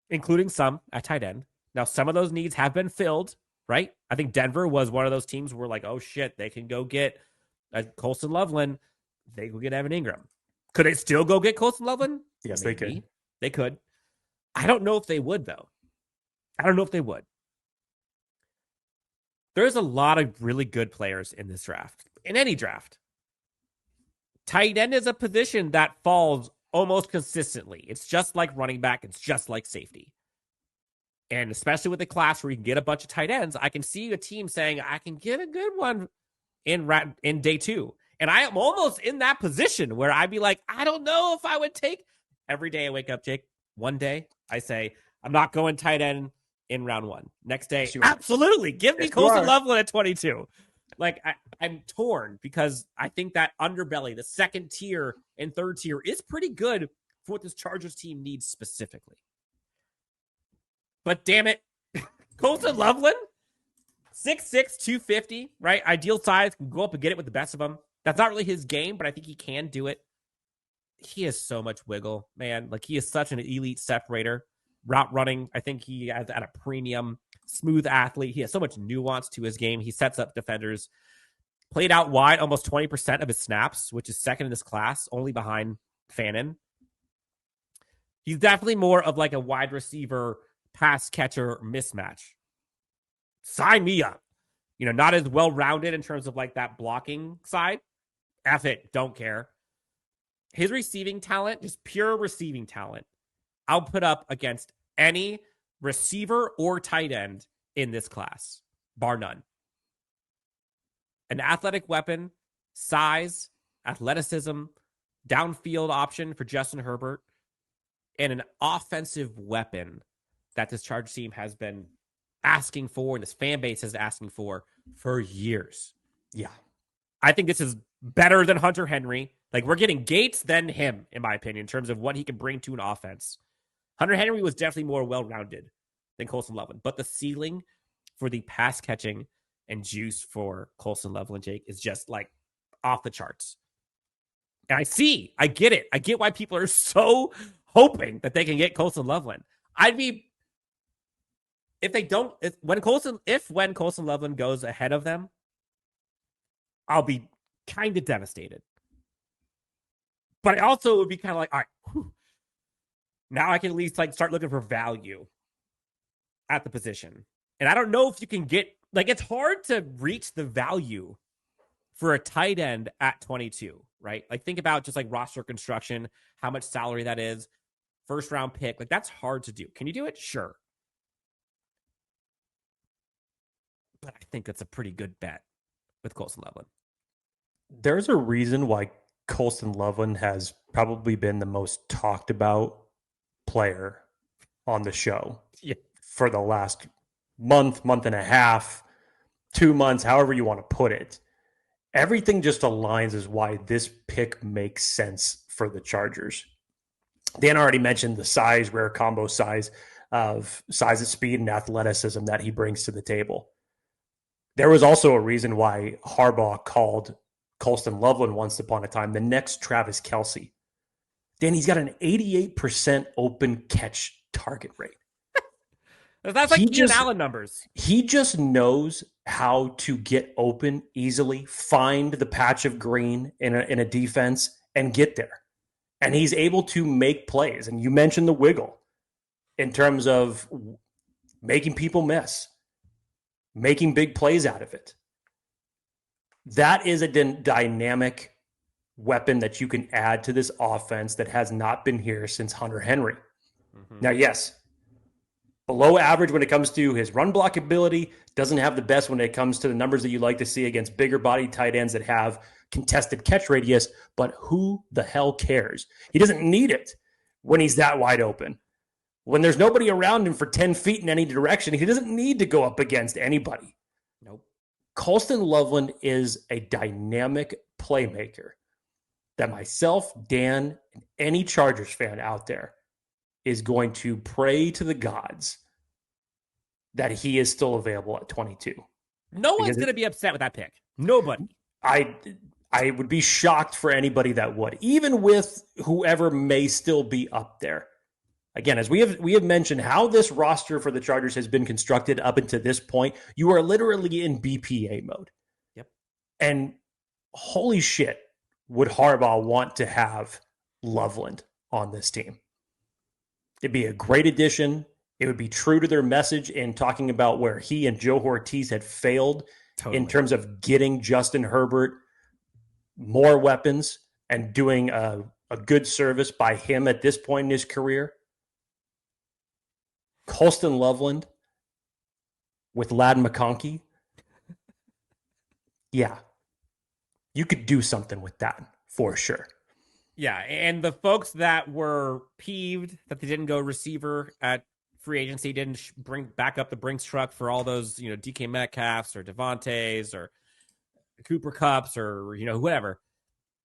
Speaker 3: including some at tight end. Now, some of those needs have been filled, right? I think Denver was one of those teams where like, oh shit, they can go get Colston Loveland. They go get Evan Ingram. Could they still go get Colston Loveland?
Speaker 2: Yes,
Speaker 3: Maybe.
Speaker 2: they could.
Speaker 3: They could. I don't know if they would, though. I don't know if they would. There's a lot of really good players in this draft, in any draft. Tight end is a position that falls almost consistently. It's just like running back. It's just like safety. And especially with a class where you can get a bunch of tight ends, I can see a team saying, I can get a good one in day 2. And I am almost in that position where I'd be like, I don't know if I would take. Every day I wake up, Jake, one day I say, I'm not going tight end in round 1. Next day, absolutely. Give me Colston Loveland at 22. Like, I'm torn because I think that underbelly, the second tier and third tier, is pretty good for what this Chargers team needs specifically. But damn it, Colston Loveland, 6'6", 250, right? Ideal size, can go up and get it with the best of them. That's not really his game, but I think he can do it. He has so much wiggle, man. Like, he is such an elite separator. Route running, I think he has at a premium. Smooth athlete. He has so much nuance to his game. He sets up defenders. Played out wide almost 20% of his snaps, which is second in this class, only behind Fannin. He's definitely more of like a wide receiver, pass catcher mismatch. Sign me up. You know, not as well-rounded in terms of like that blocking side. F it. Don't care. His receiving talent, just pure receiving talent, I'll put up against any receiver or tight end in this class, bar none. An athletic weapon, size, athleticism, downfield option for Justin Herbert, and an offensive weapon that this Chargers team has been asking for, and this fan base is asking for years.
Speaker 2: Yeah.
Speaker 3: I think this is better than Hunter Henry. Like, we're getting Gates than him, in my opinion, in terms of what he can bring to an offense. Hunter Henry was definitely more well-rounded than Colston Loveland, but the ceiling for the pass catching and juice for Colston Loveland, Jake, is just like off the charts. And I get it. I get why people are so hoping that they can get Colston Loveland. I'd be, when Colston Loveland goes ahead of them, I'll be kind of devastated. But I also would be kind of like, all right, whew. Now I can at least like start looking for value at the position. And I don't know if you can get, like, it's hard to reach the value for a tight end at 22, right? Like, think about just like roster construction, how much salary that is, first round pick. Like, that's hard to do. Can you do it? Sure. But I think that's a pretty good bet with Colston Loveland.
Speaker 2: There's a reason why Colston Loveland has probably been the most talked about player on the show for the last month and a half, 2 months, however you want to put it. Everything just aligns as why this pick makes sense for the Chargers. Dan already mentioned the size, rare combo size of speed and athleticism that he brings to the table. There was also a reason why Harbaugh called Colston Loveland once upon a time the next Travis Kelce. Dan, he's got an 88% open catch target rate.
Speaker 3: That's like Keenan Allen numbers.
Speaker 2: He just knows how to get open easily, find the patch of green in a defense, and get there. And he's able to make plays. And you mentioned the wiggle in terms of making people miss, making big plays out of it. That is a dynamic weapon that you can add to this offense that has not been here since Hunter Henry. Mm-hmm. Now, yes, below average when it comes to his run block ability, doesn't have the best when it comes to the numbers that you like to see against bigger body tight ends that have contested catch radius, but who the hell cares? He doesn't need it when he's that wide open. When there's nobody around him for 10 feet in any direction, he doesn't need to go up against anybody.
Speaker 3: Nope.
Speaker 2: Colston Loveland is a dynamic playmaker that myself, Dan, and any Chargers fan out there is going to pray to the gods that he is still available at 22.
Speaker 3: No one's going to be upset with that pick. Nobody.
Speaker 2: I would be shocked for anybody that would, even with whoever may still be up there. Again, as we have mentioned, how this roster for the Chargers has been constructed up until this point, you are literally in BPA mode.
Speaker 3: Yep.
Speaker 2: And holy shit, would Harbaugh want to have Loveland on this team? It'd be a great addition. It would be true to their message in talking about where he and Joe Ortiz had failed in terms of getting Justin Herbert more weapons and doing a good service by him at this point in his career. Colston Loveland with Ladd McConkey. Yeah. You could do something with that for sure.
Speaker 3: Yeah, and the folks that were peeved that they didn't go receiver at free agency, didn't bring back up the Brinks truck for all those, DK Metcalfs or Devontaes or Cooper Kupps or, whoever.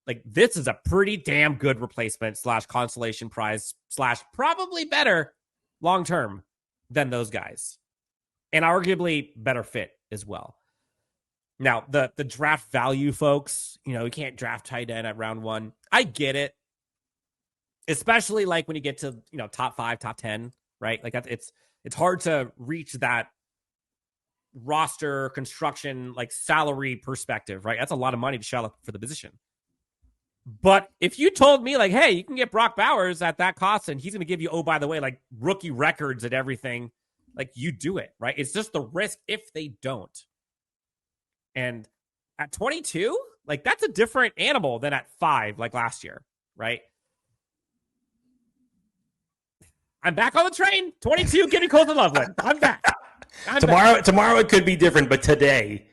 Speaker 3: Like, this is a pretty damn good replacement / consolation prize / probably better long-term than those guys. And arguably better fit as well. Now, the draft value, folks, you can't draft tight end at round 1. I get it. Especially like when you get to, top 5, top 10, right? Like it's hard to reach that roster construction, like salary perspective, right? That's a lot of money to shell up for the position. But if you told me like, hey, you can get Brock Bowers at that cost and he's going to give you, oh, by the way, like rookie records and everything, like you do it, right? It's just the risk if they don't. And at 22, like that's a different animal than at 5, like last year, right? I'm back on the train. 22, give me Colston Loveland. I'm back.
Speaker 2: Tomorrow it could be different, but today,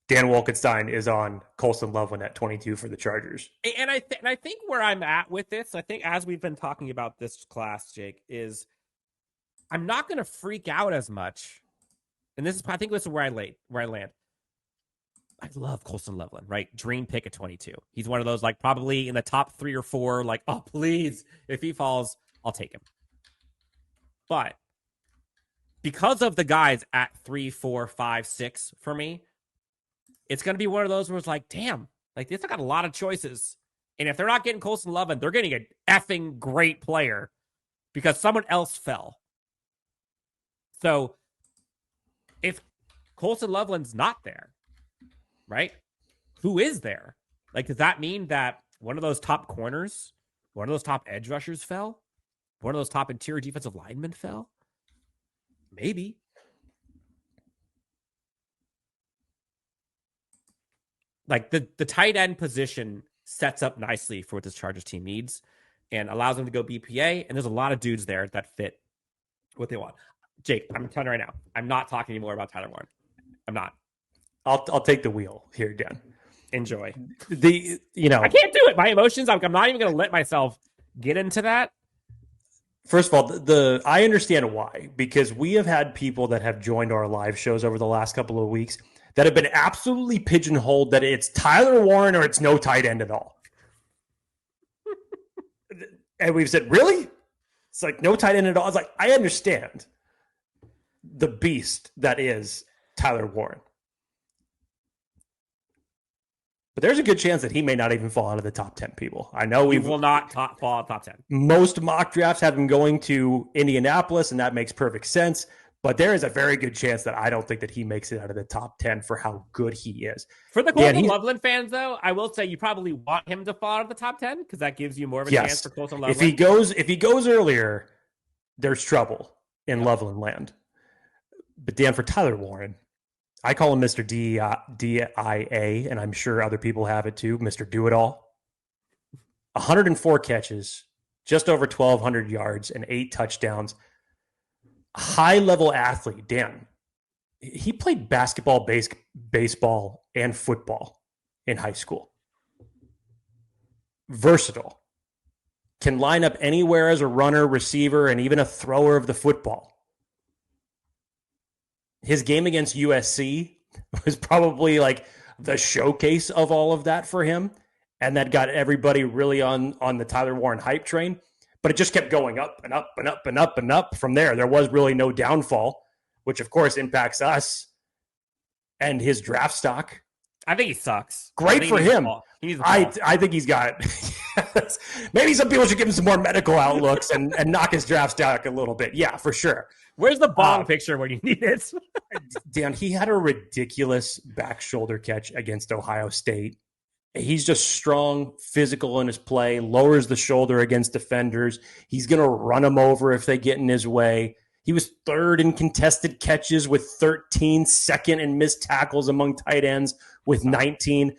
Speaker 2: Dan Wolkenstein is on Colston Loveland at 22 for the Chargers.
Speaker 3: And I think where I'm at with this, I think as we've been talking about this class, Jake, is I'm not going to freak out as much. And I think this is where I land. I love Colston Loveland, right? Dream pick at 22. He's one of those, like, probably in the top 3 or 4, like, oh, please, if he falls, I'll take him. But because of the guys at 3, 4, 5, 6 for me, it's going to be one of those where it's like, damn, like, they've got a lot of choices. And if they're not getting Colston Loveland, they're getting an effing great player because someone else fell. So if Colston Loveland's not there, right? Who is there? Like, does that mean that one of those top corners, one of those top edge rushers fell? One of those top interior defensive linemen fell? Maybe. Like, the tight end position sets up nicely for what this Chargers team needs and allows them to go BPA, and there's a lot of dudes there that fit what they want. Jake, I'm telling you right now, I'm not talking anymore about Tyler Warren. I'm not.
Speaker 2: I'll take the wheel here, Dan.
Speaker 3: Enjoy.
Speaker 2: I
Speaker 3: can't do it. My emotions, I'm not even going to let myself get into that.
Speaker 2: First of all, I understand why, because we have had people that have joined our live shows over the last couple of weeks that have been absolutely pigeonholed that it's Tyler Warren or it's no tight end at all. And we've said, really? It's like no tight end at all. It's like, I understand the beast that is Tyler Warren. But there's a good chance that he may not even fall out of the top 10 people. I know
Speaker 3: we will not fall out top 10.
Speaker 2: Most mock drafts have him going to Indianapolis, and that makes perfect sense. But there is a very good chance that I don't think that he makes it out of the top 10 for how good he is.
Speaker 3: For the Colston Loveland fans, though, I will say you probably want him to fall out of the top 10 because that gives you more of a chance for Colston Loveland.
Speaker 2: If he goes earlier, there's trouble in Loveland land. But Dan, for Tyler Warren, I call him Mr. DIA, and I'm sure other people have it too, Mr. Do-It-All. 104 catches, just over 1,200 yards, and 8 touchdowns. High-level athlete, Dan. He played basketball, baseball, and football in high school. Versatile. Can line up anywhere as a runner, receiver, and even a thrower of the football. His game against USC was probably like the showcase of all of that for him. And that got everybody really on the Tyler Warren hype train. But it just kept going up and up and up and up and up from there. There was really no downfall which of course impacts us and his draft stock.
Speaker 3: I think he sucks.
Speaker 2: Great for him.
Speaker 3: I
Speaker 2: think he's got maybe some people should give him some more medical outlooks and knock his draft stock a little bit. Yeah, for sure.
Speaker 3: Where's the bong picture when you need it?
Speaker 2: Dan, he had a ridiculous back shoulder catch against Ohio State. He's just strong, physical in his play, lowers the shoulder against defenders. He's going to run them over if they get in his way. He was third in contested catches with 13, second in missed tackles among tight ends with 19.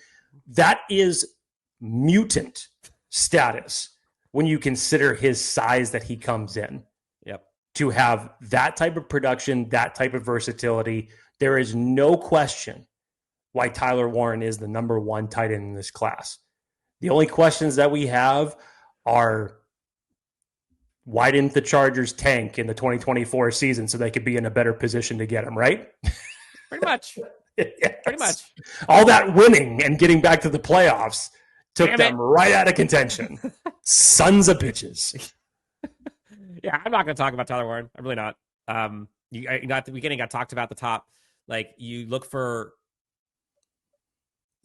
Speaker 2: That is mutant status when you consider his size that he comes in.
Speaker 3: Yep.
Speaker 2: To have that type of production, that type of versatility, there is no question why Tyler Warren is the number one tight end in this class. The only questions that we have are, why didn't the Chargers tank in the 2024 season so they could be in a better position to get him, right?
Speaker 3: Pretty much.
Speaker 2: Yes.
Speaker 3: Pretty much.
Speaker 2: All that winning and getting back to the playoffs took them right out of contention. Sons of bitches.
Speaker 3: Yeah, I'm not going to talk about Tyler Warren. I'm really not. We getting got talked about the top. Like, you look for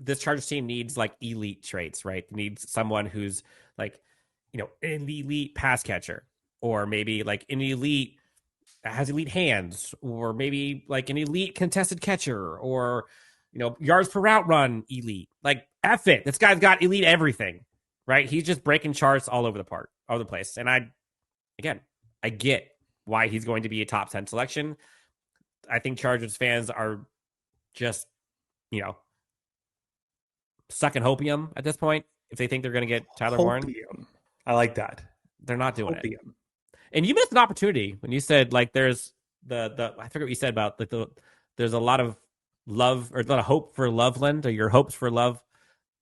Speaker 3: this Chargers team needs like elite traits, right? It needs someone who's like, you know, an elite pass catcher, or maybe like an elite has elite hands, or maybe like an elite contested catcher, or, you know, yards per route run elite. Like, F it. This guy's got elite everything, right? He's just breaking charts all over the place. And I get why he's going to be a top 10 selection. I think Chargers fans are just, you know, sucking hopium at this point if they think they're going to get Tyler Warren.
Speaker 2: I like that.
Speaker 3: They're not doing it. And you missed an opportunity when you said, like, there's the I forget what you said about like there's a lot of love, or a lot of hope for Loveland, or your hopes for love,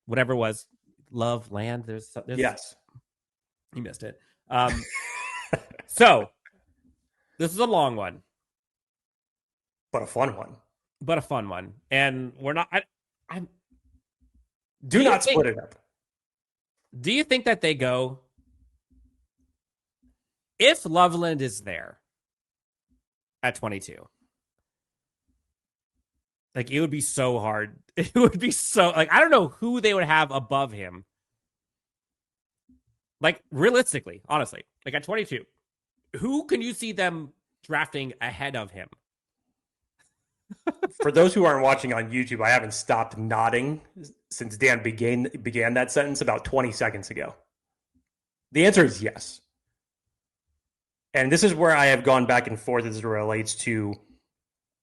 Speaker 3: whatever it was, Loveland. There's
Speaker 2: yes,
Speaker 3: you missed it. So this is a long one,
Speaker 2: but a fun one.
Speaker 3: And we're not.
Speaker 2: Do not split it up.
Speaker 3: Do you think that they go, if Loveland is there at 22? Like, it would be so hard. It would be so, like, I don't know who they would have above him. Like, realistically, honestly, like at 22, who can you see them drafting ahead of him?
Speaker 2: For those who aren't watching on YouTube, I haven't stopped nodding since Dan began that sentence about 20 seconds ago. The answer is yes. And this is where I have gone back and forth as it relates to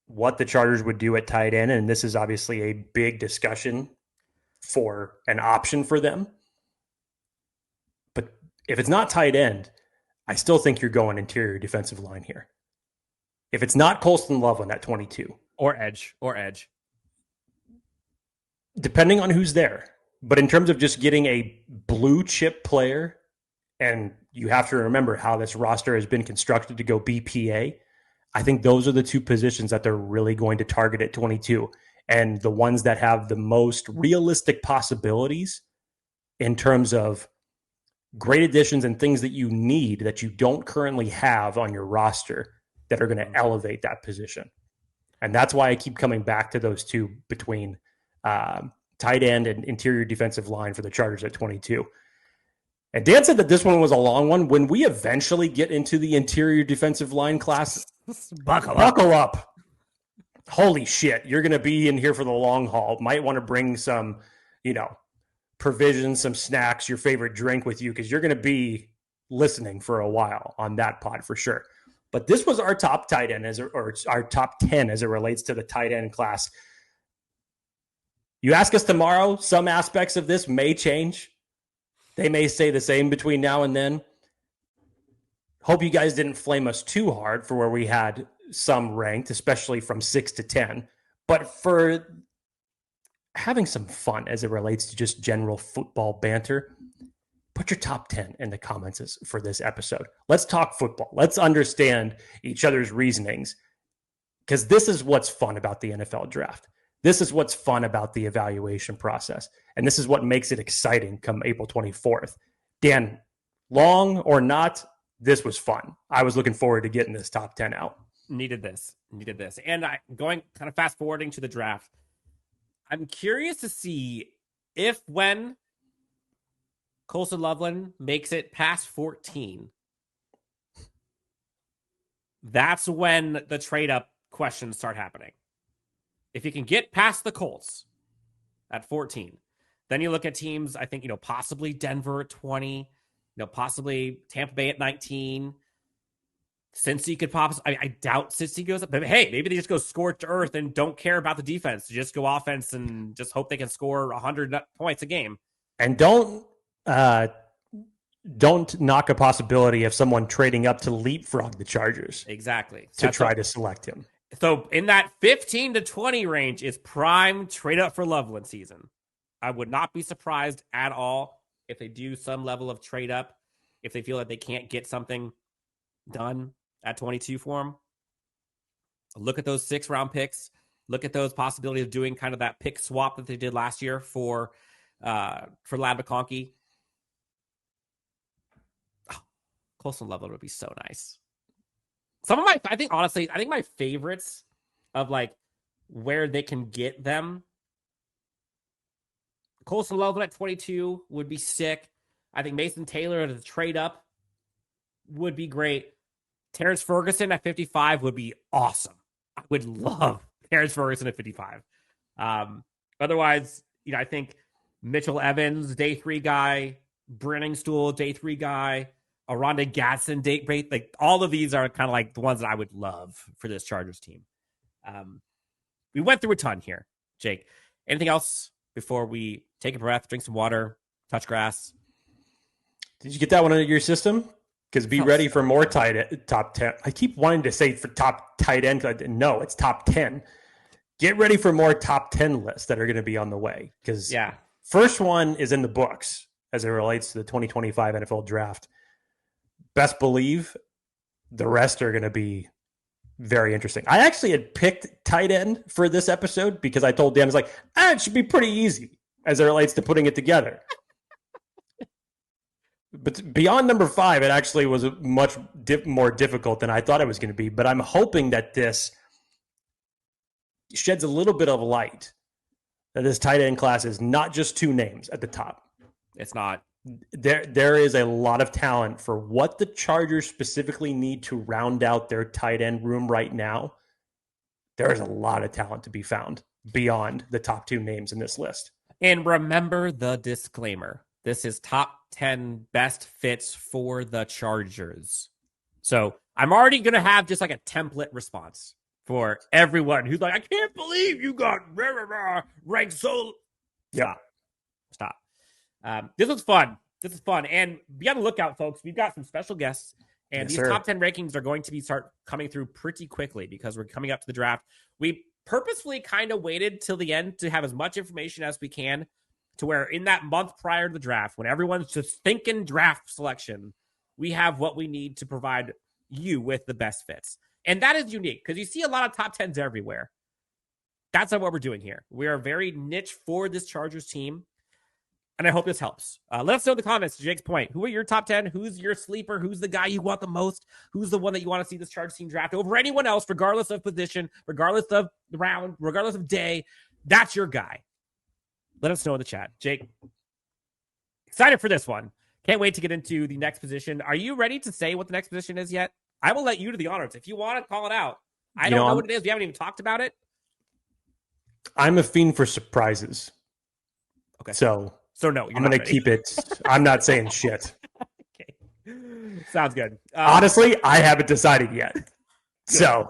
Speaker 2: what the Chargers would do at tight end. And this is obviously a big discussion for an option for them. But if it's not tight end, I still think you're going interior defensive line here. If it's not Colston Loveland at 22.
Speaker 3: Or edge.
Speaker 2: Depending on who's there. But in terms of just getting a blue chip player, and you have to remember how this roster has been constructed to go BPA, I think those are the two positions that they're really going to target at 22. And the ones that have the most realistic possibilities in terms of great additions and things that you need that you don't currently have on your roster that are going to elevate that position. And that's why I keep coming back to those two between tight end and interior defensive line for the Chargers at 22. And Dan said that this one was a long one. When we eventually get into the interior defensive line class, buckle up. Holy shit, you're going to be in here for the long haul. Might want to bring some, provisions, some snacks, your favorite drink with you, because you're going to be listening for a while on that pod for sure. But this was our top tight end, or our top 10 as it relates to the tight end class. You ask us tomorrow, some aspects of this may change. They may stay the same between now and then. Hope you guys didn't flame us too hard for where we had some ranked, especially from 6 to 10. But for having some fun as it relates to just general football banter, put your top 10 in the comments for this episode. Let's talk football. Let's understand each other's reasonings, because this is what's fun about the NFL draft. This is what's fun about the evaluation process. And this is what makes it exciting come April 24th. Dan, long or not, this was fun. I was looking forward to getting this top 10 out.
Speaker 3: Needed this. And going kind of fast forwarding to the draft, I'm curious to see if when Colston Loveland makes it past 14, that's when the trade up questions start happening. If you can get past the Colts at 14, then you look at teams, I think, possibly Denver at 20, possibly Tampa Bay at 19. Cincy could pop. I doubt Cincy goes up. But hey, maybe they just go scorched earth and don't care about the defense. Just go offense and just hope they can score 100 points a game.
Speaker 2: And don't knock a possibility of someone trading up to leapfrog the Chargers.
Speaker 3: Exactly.
Speaker 2: To try to select him.
Speaker 3: So in that 15 to 20 range is prime trade up for Loveland season. I would not be surprised at all if they do some level of trade up, if they feel that they can't get something done at 22 for him. Look at those 6-round picks. Look at those possibilities of doing kind of that pick swap that they did last year for Ladd McConkey. Oh, Colston Loveland would be so nice. I think my favorites of like where they can get them. Colston Loveland at 22 would be sick. I think Mason Taylor at the trade up would be great. Terrance Ferguson at 55 would be awesome. I would love Terrance Ferguson at 55. Otherwise, I think Mitchell Evans, day 3 guy, Briningstool, day 3 guy, Orande Gadsden, like all of these are kind of like the ones that I would love for this Chargers team. We went through a ton here, Jake. Anything else before we take a breath, drink some water, touch grass?
Speaker 2: Did you get that one into your system? Because be ready for more top 10. I keep wanting to say for top tight end. No, it's top 10. Get ready for more top 10 lists that are going to be on the way. Because first one is in the books as it relates to the 2025 NFL draft. Best believe the rest are going to be very interesting. I actually had picked tight end for this episode because I told Dan, I was like, it should be pretty easy as it relates to putting it together. But beyond number 5, it actually was much more difficult than I thought it was going to be. But I'm hoping that this sheds a little bit of light that this tight end class is not just 2 names at the top.
Speaker 3: It's not.
Speaker 2: There is a lot of talent for what the Chargers specifically need to round out their tight end room right now. There is a lot of talent to be found beyond the top 2 names in this list.
Speaker 3: And remember the disclaimer. This is top 10 best fits for the Chargers. So I'm already going to have just like a template response for everyone who's like, I can't believe you got ranked so. Stop. This was fun. And be on the lookout, folks. We've got some special guests. And these top 10 rankings are going to start coming through pretty quickly because we're coming up to the draft. We purposefully kind of waited till the end to have as much information as we can, to where in that month prior to the draft, when everyone's just thinking draft selection, we have what we need to provide you with the best fits. And that is unique because you see a lot of top 10s everywhere. That's not what we're doing here. We are very niche for this Chargers team. And I hope this helps. Let us know in the comments, to Jake's point. Who are your top 10? Who's your sleeper? Who's the guy you want the most? Who's the one that you want to see this Chargers team draft over anyone else, regardless of position, regardless of the round, regardless of day? That's your guy. Let us know in the chat. Jake, excited for this one. Can't wait to get into the next position. Are you ready to say what the next position is yet? I will let you do the honors. If you want to call it out. I don't know what it is. We haven't even talked about it.
Speaker 2: I'm a fiend for surprises.
Speaker 3: Okay.
Speaker 2: So
Speaker 3: no,
Speaker 2: I'm going to keep it. I'm not saying shit.
Speaker 3: Okay. Sounds good.
Speaker 2: Honestly, I haven't decided yet. Good. So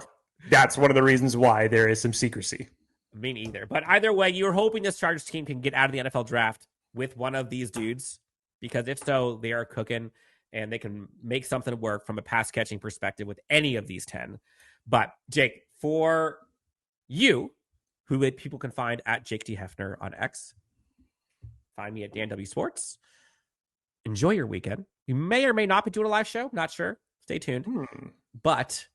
Speaker 2: that's one of the reasons why there is some secrecy.
Speaker 3: Me neither. But either way, you're hoping this Chargers team can get out of the NFL draft with one of these dudes, because if so, they are cooking and they can make something work from a pass catching perspective with any of these 10. But Jake, for you, who people can find at Jake D. Hefner on X, find me at Dan W Sports. Enjoy your weekend. You may or may not be doing a live show. Not sure. Stay tuned. But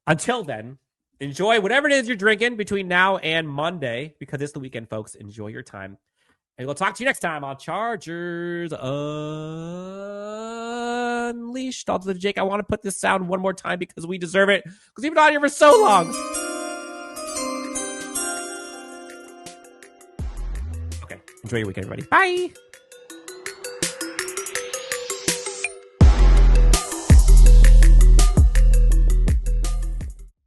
Speaker 3: until then, enjoy whatever it is you're drinking between now and Monday, because it's the weekend, folks. Enjoy your time. And we'll talk to you next time on Chargers Unleashed. Also, Jake, I want to put this sound one more time because we deserve it. Because we've been on here for so long. Okay. Enjoy your weekend, everybody. Bye.